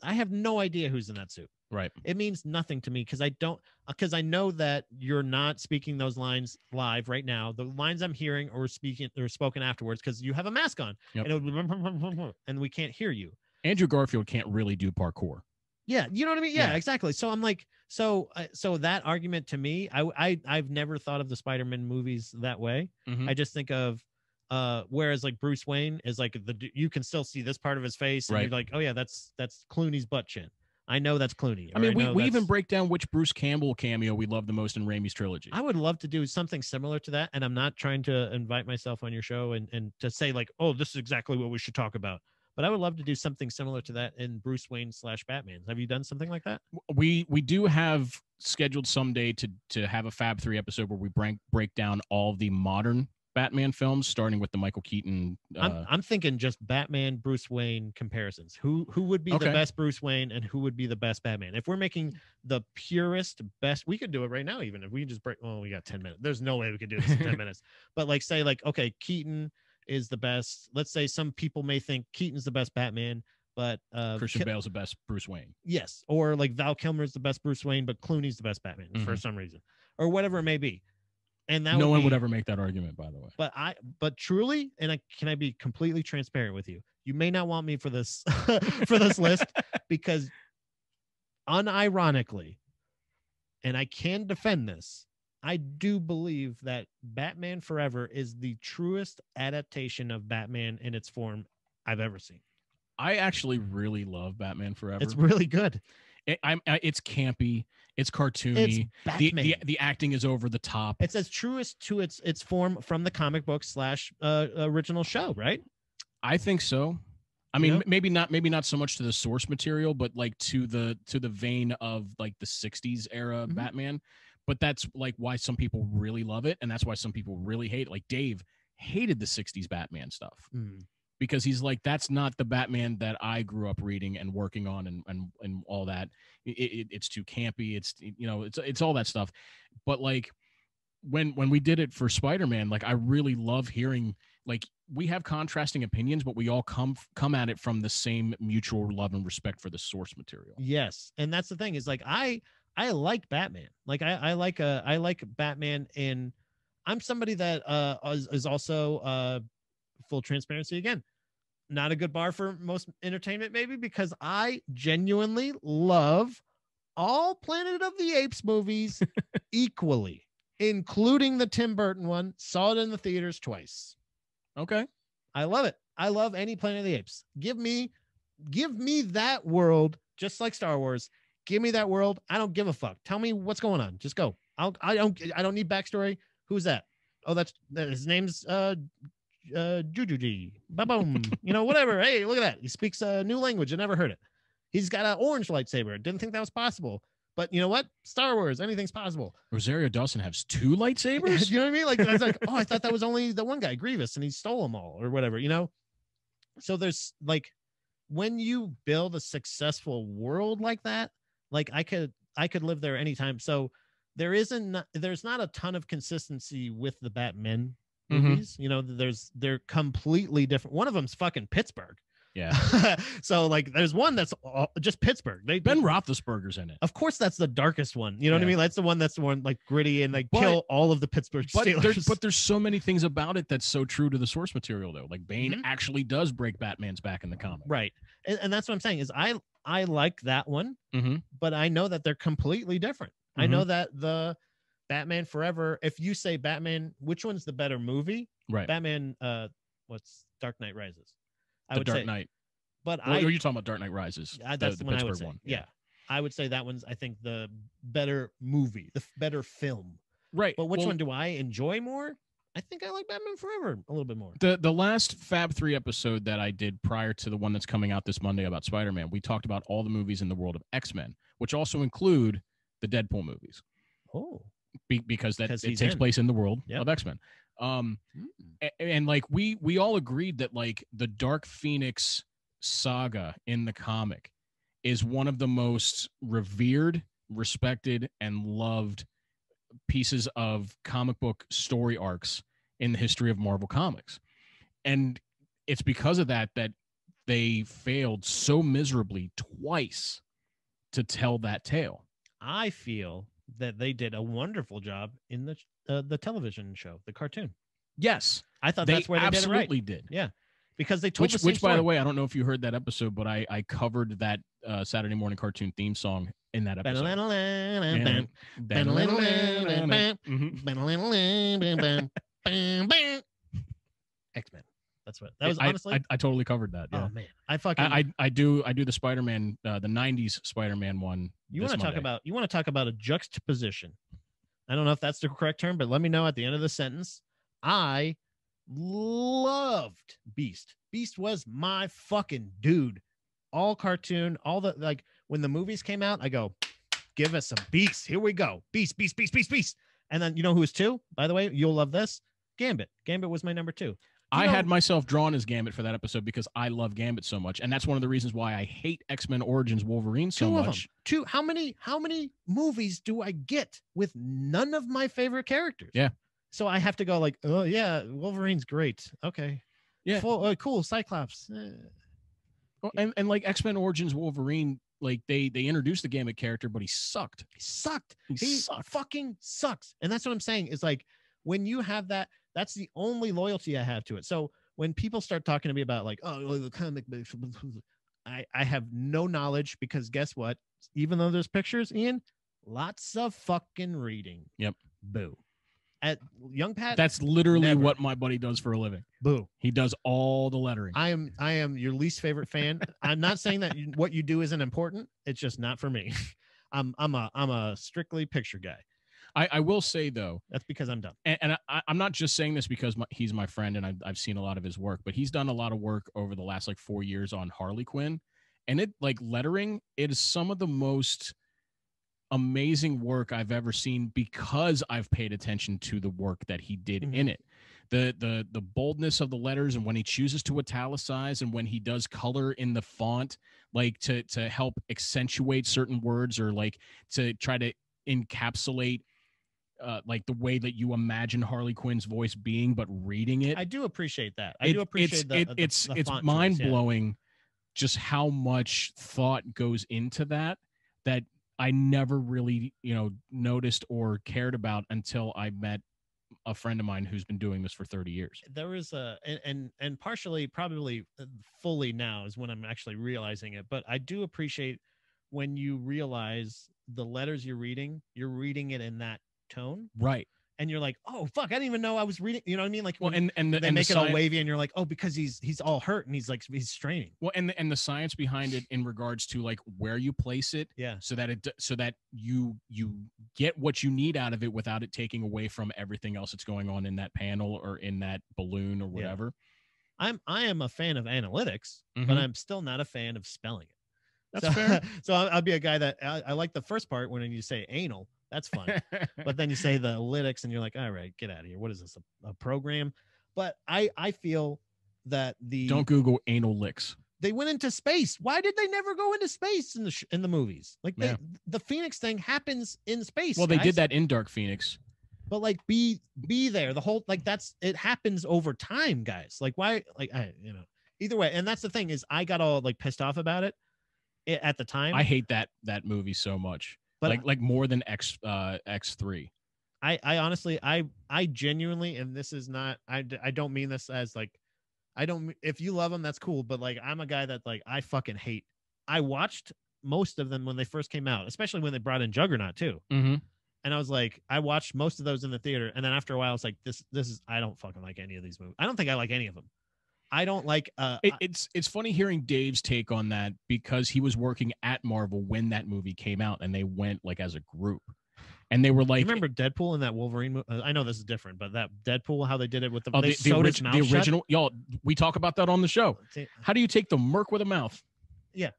I have no idea who's in that suit. Right. It means nothing to me because I know that you're not speaking those lines live right now. The lines I'm hearing or spoken afterwards because you have a mask on, and we can't hear you. Andrew Garfield can't really do parkour. Yeah, you know what I mean? Yeah, exactly. So I'm like, so that argument to me, I've never thought of the Spider-Man movies that way. I just think of whereas like Bruce Wayne is like you can still see this part of his face, and you're like, oh yeah, that's Clooney's butt chin. I know that's Clooney. I mean, we even break down which Bruce Campbell cameo we love the most in Raimi's trilogy. I would love to do something similar to that, and I'm not trying to invite myself on your show and to say like, oh, this is exactly what we should talk about. But I would love to do something similar to that in Bruce Wayne / Batman. Have you done something like that? We do have scheduled someday to have a Fab 3 episode where we break down all the modern Batman films, starting with the Michael Keaton. I'm thinking just Batman, Bruce Wayne comparisons. Who would be the best Bruce Wayne and who would be the best Batman? If we're making the purest best, we could do it right now. Even if we just break, we got 10 minutes. There's no way we could do this in 10 minutes. But like say like, okay, Keaton is the best. Let's say some people may think Keaton's the best Batman, but Christian Bale's the best Bruce Wayne. Yes, or like Val Kilmer's the best Bruce Wayne, but Clooney's the best Batman for some reason, or whatever it may be. And that no one would ever make that argument, by the way. But truly, and can I be completely transparent with you? You may not want me for this for this list because unironically, and I can defend this, I do believe that Batman Forever is the truest adaptation of Batman in its form I've ever seen. I actually really love Batman Forever. It's really good. It's campy. It's cartoony. It's Batman. The acting is over the top. It's as truest to its form from the comic book / original show, right? I think so. I mean, maybe not so much to the source material, but like to the vein of like the 60s era Batman. But that's like why some people really love it, and that's why some people really hate it. Like Dave hated the 60s Batman stuff. Because he's like, that's not the Batman that I grew up reading and working on and all that. It's too campy. It's all that stuff. But like when we did it for Spider-Man, like I really love hearing, like, we have contrasting opinions, but we all come at it from the same mutual love and respect for the source material. Yes. And that's the thing is like, I like Batman. Like I like Batman, and I'm somebody that is also full transparency again, not a good bar for most entertainment, maybe, because I genuinely love all Planet of the Apes movies equally, including the Tim Burton one. Saw it in the theaters twice. Okay. I love it. I love any Planet of the Apes. Give me that world, just like Star Wars. Give me that world. I don't give a fuck. Tell me what's going on. Just go. I don't need backstory. Who's that? Oh, his name's Jujuji. Ba-boom. Whatever. Hey, look at that. He speaks a new language. I never heard it. He's got an orange lightsaber. Didn't think that was possible. But you know what? Star Wars, anything's possible. Rosario Dawson has 2 lightsabers? You know what I mean? Like, I was like, oh, I thought that was only the one guy, Grievous, and he stole them all or whatever, So there's like, when you build a successful world like that, like I could live there anytime. So there's not a ton of consistency with the Batman movies. They're completely different. One of them's fucking Pittsburgh. Yeah. So like there's one that's just Pittsburgh. Ben Roethlisberger's in it. Of course, that's the darkest one. You know what I mean? That's the one like gritty and like kill all of the Pittsburgh Steelers. But there's so many things about it that's so true to the source material, though. Like Bane actually does break Batman's back in the comic. Right. And that's what I'm saying is I like that one, but I know that they're completely different. I know that the Batman Forever, if you say Batman, which one's the better movie? Right. Batman, what's Dark Knight Rises? Dark Knight. But you're talking about Dark Knight Rises. That's the one I would Pittsburgh say. one. Yeah. I would say that one's, I think, the better movie, the better film. Right. But which one do I enjoy more? I think I like Batman Forever a little bit more. The last Fab 3 episode that I did prior to the one that's coming out this Monday about Spider-Man, we talked about all the movies in the world of X-Men, which also include the Deadpool movies. Oh. Because it takes place in the world of X-Men. And like we all agreed that like the Dark Phoenix saga in the comic is one of the most revered, respected, and loved pieces of comic book story arcs in the history of Marvel Comics. And it's because of that they failed so miserably twice to tell that tale. I feel that they did a wonderful job in the television show, the cartoon. Yes. I thought that's where they did it right. Absolutely did. Yeah. Because they told which by the way, I don't know if you heard that episode, but I covered that Saturday morning cartoon theme song in that episode. X-Men. That's what that was. Honestly, I totally covered that. Yeah. Oh man, I do the Spider-Man, the '90s Spider-Man one. You want to talk about a juxtaposition? I don't know if that's the correct term, but let me know at the end of the sentence. I loved Beast. Beast was my fucking dude. All cartoon, all the like. When the movies came out, I go, give us some Beast. Here we go, Beast. And then you know who was 2? By the way, you'll love this. Gambit. Gambit was my number 2. I had myself drawn as Gambit for that episode because I love Gambit so much, and that's one of the reasons why I hate X-Men Origins Wolverine so much. 2. How many movies do I get with none of my favorite characters? Yeah. So I have to go like, oh yeah, Wolverine's great. Okay. Yeah. Cool. Cyclops. Well, and like X-Men Origins Wolverine, like they introduced the Gambit character, but he sucked. He fucking sucks. And that's what I'm saying is like, when you have that, that's the only loyalty I have to it. So when people start talking to me about like, oh, the comic book, I have no knowledge, because guess what? Even though there's pictures, Ian, lots of fucking reading. Yep. Boo. At Young Pat, that's literally never. what my buddy does for a living. Boo. He does all the lettering. I am your least favorite fan. I'm not saying that what you do isn't important. It's just not for me. I'm a strictly picture guy. I will say though, that's because I'm dumb. And I'm not just saying this because he's my friend and I've seen a lot of his work, but he's done a lot of work over the last like 4 years on Harley Quinn, and it like lettering. It is some of the most amazing work I've ever seen, because I've paid attention to the work that he did in it. The boldness of the letters, and when he chooses to italicize, and when he does color in the font, like to help accentuate certain words, or like to try to encapsulate like the way that you imagine Harley Quinn's voice being, but reading it. I do appreciate that. I do appreciate it's mind blowing just how much thought goes into that I never really, noticed or cared about until I met a friend of mine who's been doing this for 30 years. There is and partially, probably fully now is when I'm actually realizing it, but I do appreciate when you realize the letters you're reading it in that tone. Right. And you're like, oh fuck, I didn't even know I was reading. You know what I mean? Like, well, they make it all wavy, and you're like, oh, because he's all hurt and he's straining. Well, and the science behind it in regards to like where you place it, yeah, so that you get what you need out of it without it taking away from everything else that's going on in that panel or in that balloon or whatever. Yeah. I am a fan of analytics, but I'm still not a fan of spelling it. That's fair. So I'll be a guy that I like the first part when you say anal. That's fun. But then you say the analytics and you're like, all right, get out of here. What is this? A program? But I feel that don't Google anal licks. They went into space. Why did they never go into space in the movies? Like the Phoenix thing happens in space. Well, they did that in Dark Phoenix. But like be there. The whole it happens over time, guys. Like why? Like either way. And that's the thing is I got all like pissed off about it at the time. I hate that movie so much. But like more than X3. I honestly, I genuinely, and this is not, I don't mean this as like, if you love them, that's cool. But like, I'm a guy that like, I fucking hate. I watched most of them when they first came out, especially when they brought in Juggernaut too. Mm-hmm. And I was like, I watched most of those in the theater. And then after a while, I was like, this is, I don't fucking like any of these movies. I don't think I like any of them. I don't like it's funny hearing Dave's take on that, because he was working at Marvel when that movie came out, and they went like as a group, and they were like, you remember Deadpool and that Wolverine movie? I know this is different, but that Deadpool, how they did it with the original, y'all, we talk about that on the show. How do you take the Merc with a mouth? Yeah,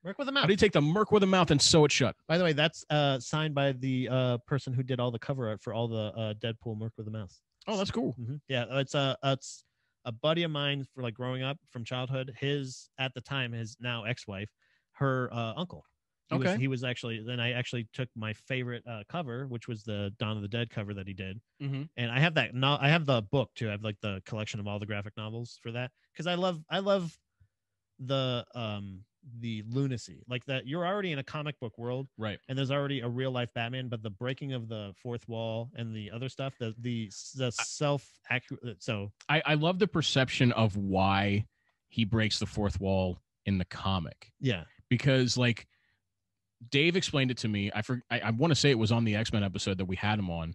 Merc with a mouth. How do you take the Merc with a mouth and sew it shut? By the way, that's signed by the person who did all the cover art for all the Deadpool Merc with a mouth. Oh, that's cool. Mm-hmm. Yeah, it's a buddy of mine for like growing up from childhood. At the time, his now ex-wife, her uncle. He was actually, then I actually took my favorite cover, which was the Dawn of the Dead cover that he did. Mm-hmm. And I have that. I have the book too. I have like the collection of all the graphic novels for that. Cause I love the lunacy, like that you're already in a comic book world, right? And there's already a real life Batman, but the breaking of the fourth wall and the other stuff, the self-accurate. So I love the perception of why he breaks the fourth wall in the comic. Yeah, because like Dave explained it to me. I want to say it was on the X-Men episode that we had him on,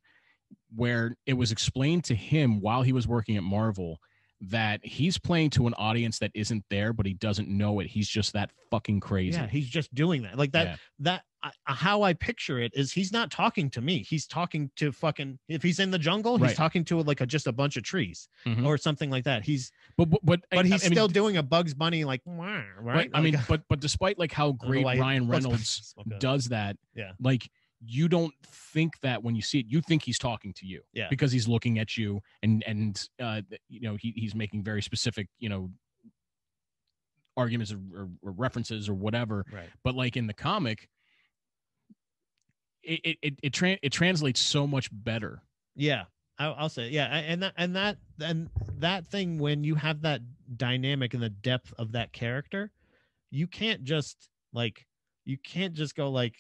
where it was explained to him while he was working at Marvel that he's playing to an audience that isn't there, but he doesn't know it. He's just that fucking crazy. Yeah, he's just doing that. Like that. Yeah. How I picture it is he's not talking to me. He's talking to fucking. If he's in the jungle, he's talking to like just a bunch of trees or something like that. He's but he's still doing a Bugs Bunny like right. I mean, but despite like how great Ryan Reynolds does that, like. You don't think that when you see it, you think he's talking to you, because he's looking at you and he's making very specific, arguments or references or whatever. Right. But like in the comic, it translates so much better. Yeah, I'll say and that thing, when you have that dynamic and the depth of that character, you can't just go like.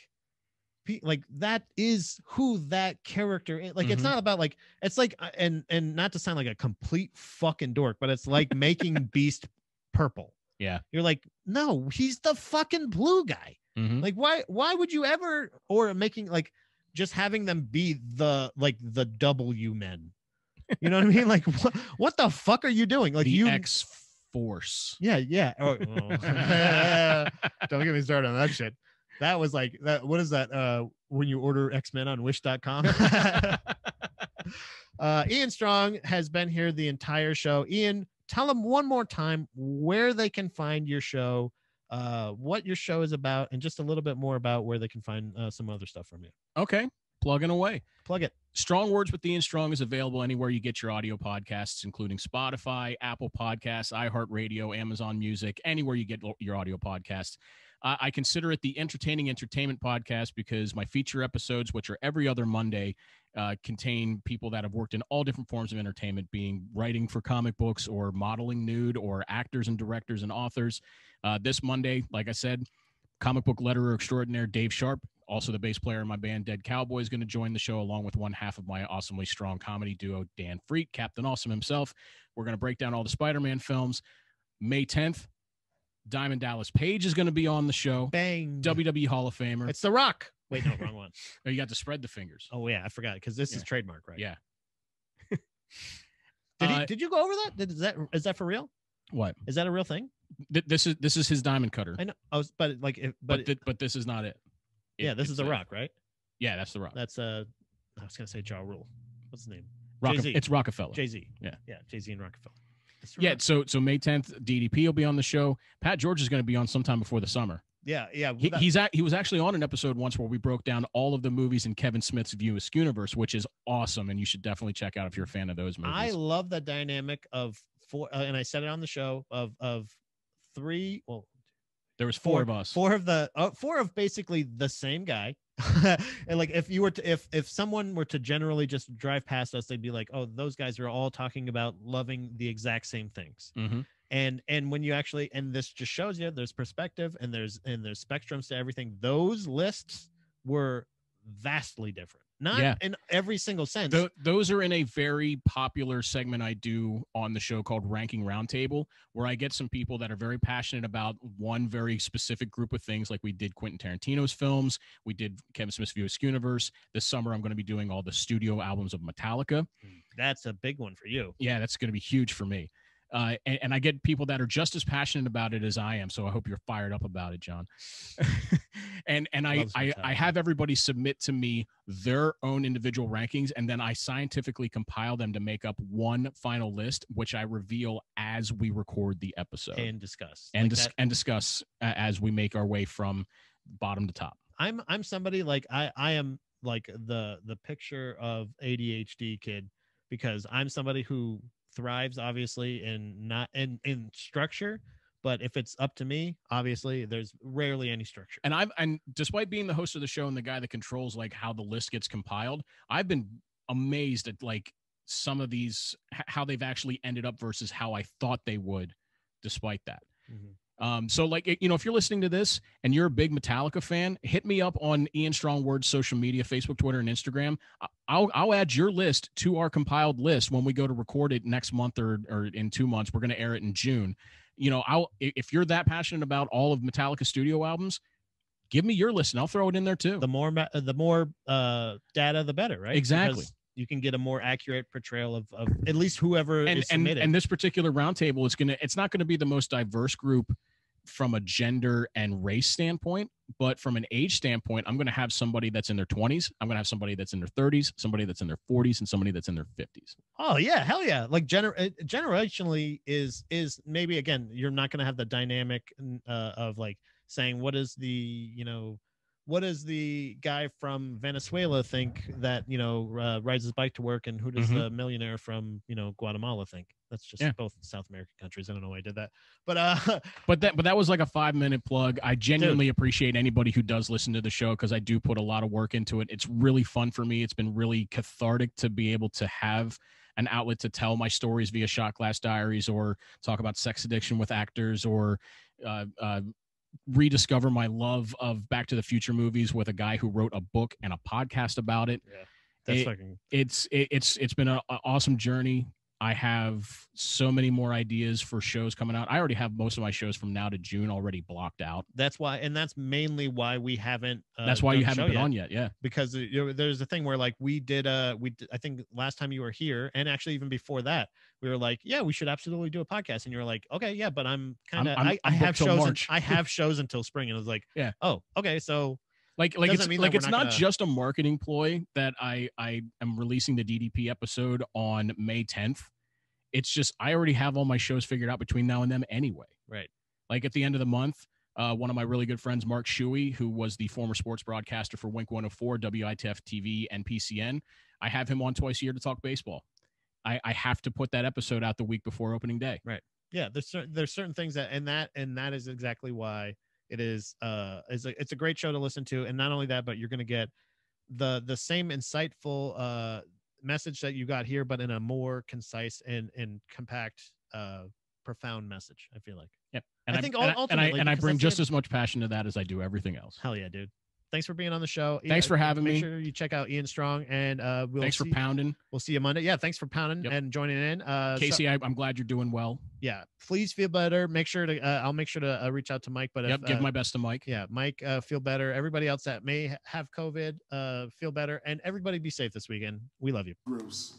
like that is who that character is. Like, it's not about like, it's like, and not to sound like a complete fucking dork, but it's like making Beast purple. Yeah. You're like, no, he's the fucking blue guy. Like, why would you ever, or making like just having them be the W men? You know what I mean? Like, what the fuck are you doing? Like, the X-Force. Yeah. Oh. Don't get me started on that shit. That was like that. What is that? When you order X-Men on wish.com. Ian Strong has been here the entire show. Ian, tell them one more time where they can find your show, what your show is about, and just a little bit more about where they can find some other stuff from you. Okay. Plugging away. Plug it. Strong Words with Ian Strong is available anywhere you get your audio podcasts, including Spotify, Apple Podcasts, iHeartRadio, Amazon Music, anywhere you get your audio podcasts. I consider it the entertaining entertainment podcast because my feature episodes, which are every other Monday, contain people that have worked in all different forms of entertainment, being writing for comic books or modeling nude or actors and directors and authors. This Monday, like I said, comic book letterer extraordinaire Dave Sharp, also the bass player in my band Dead Cowboy, is going to join the show along with one half of my awesomely strong comedy duo, Dan Freak, Captain Awesome himself. We're going to break down all the Spider-Man films. May 10th, Diamond Dallas Page is going to be on the show. Bang. WWE Hall of Famer. It's The Rock. Wait, no, wrong one. Oh, you got to spread the fingers. Oh, yeah, I forgot because this is trademark, right? Yeah. Did you go over that? Is that for real? What? Is that a real thing? This is his diamond cutter. I know. But this is not it. This is The Rock, right? Yeah, that's The Rock. That's I was gonna say Ja Rule. What's his name? Jay-Z. It's Rockefeller. Jay-Z. Yeah, Jay-Z and Rockefeller. Yeah. So May 10th, DDP will be on the show. Pat George is going to be on sometime before the summer. Yeah. He was actually on an episode once where we broke down all of the movies in Kevin Smith's View of Skuniverse, which is awesome, and you should definitely check out if you're a fan of those movies. I love the dynamic of four, and I said it on the show of three. Well, there was four of us. Four of basically the same guy. And like if you were to if someone were to generally just drive past us, they'd be like, oh, those guys are all talking about loving the exact same things. And when you actually, and this just shows you there's perspective and there's spectrums to everything. Those lists were vastly different. Not in every single sense. Those are in a very popular segment I do on the show called Ranking Roundtable, where I get some people that are very passionate about one very specific group of things. Like we did Quentin Tarantino's films. We did Kevin Smith's View of Skuniverse. This summer, I'm going to be doing all the studio albums of Metallica. That's a big one for you. Yeah, that's going to be huge for me. And I get people that are just as passionate about it as I am. So I hope you're fired up about it, John. and I have everybody submit to me their own individual rankings, and then I scientifically compile them to make up one final list, which I reveal as we record the episode and discuss discuss as we make our way from bottom to top. I'm somebody like I am like the picture of ADHD kid, because I'm somebody who thrives obviously in structure, but if it's up to me, obviously there's rarely any structure. And despite being the host of the show and the guy that controls like how the list gets compiled, I've been amazed at like some of these, how they've actually ended up versus how I thought they would despite that. So like, you know, if you're listening to this and you're a big Metallica fan, hit me up on Ian Strong Words social media, Facebook, Twitter, and Instagram. I'll add your list to our compiled list when we go to record it next month or in 2 months. We're going to air it in June. You know, if you're that passionate about all of Metallica studio albums, give me your list and I'll throw it in there too. The more data, the better, right? Exactly. Because you can get a more accurate portrayal of at least whoever is submitted. And this particular roundtable it's not going to be the most diverse group from a gender and race standpoint, but from an age standpoint, I'm going to have somebody that's in their 20s. I'm going to have somebody that's in their 30s, somebody that's in their 40s, and somebody that's in their 50s. Oh yeah, hell yeah! Like generationally is maybe, again, you're not going to have the dynamic of like saying what does the guy from Venezuela think that rides his bike to work, and who does the millionaire from Guatemala think? That's just both South American countries. I don't know why I did that, but that was like a 5-minute plug. I genuinely appreciate anybody who does listen to the show, because I do put a lot of work into it. It's really fun for me. It's been really cathartic to be able to have an outlet to tell my stories via Shot Glass Diaries, or talk about sex addiction with actors, or rediscover my love of Back to the Future movies with a guy who wrote a book and a podcast about it. Yeah, that's It's been an awesome journey. I have so many more ideas for shows coming out. I already have most of my shows from now to June already blocked out. That's why, and that's mainly why we haven't. That's why you haven't been on yet. Yeah, because there's a thing where like we did. I think last time you were here, and actually even before that, we were like, yeah, we should absolutely do a podcast, and you were like, okay, yeah, but I'm kind of I have shows. I have shows until spring, and I was like, yeah, oh, okay, so. It's not just a marketing ploy that I am releasing the DDP episode on May 10th. It's just I already have all my shows figured out between now and then anyway. Right. Like at the end of the month, one of my really good friends, Mark Shuey, who was the former sports broadcaster for Wink 104, WITF TV, and PCN, I have him on twice a year to talk baseball. I have to put that episode out the week before opening day. Right. Yeah. There's certain things and that is exactly why it is it's a great show to listen to. And not only that, but you're going to get the same insightful message that you got here, but in a more concise and compact, profound message. I feel like. Yep. And I bring just as much passion to that as I do everything else. Hell yeah, dude. Thanks for being on the show. Thanks for having me. Make sure you check out Ian Strong, and thanks for pounding. We'll see you Monday. Yeah, thanks for pounding and joining in. Casey, I'm glad you're doing well. Yeah, please feel better. Make sure to I'll make sure to reach out to Mike. But give my best to Mike. Yeah, Mike, feel better. Everybody else that may have COVID, feel better, and everybody be safe this weekend. We love you. Gross.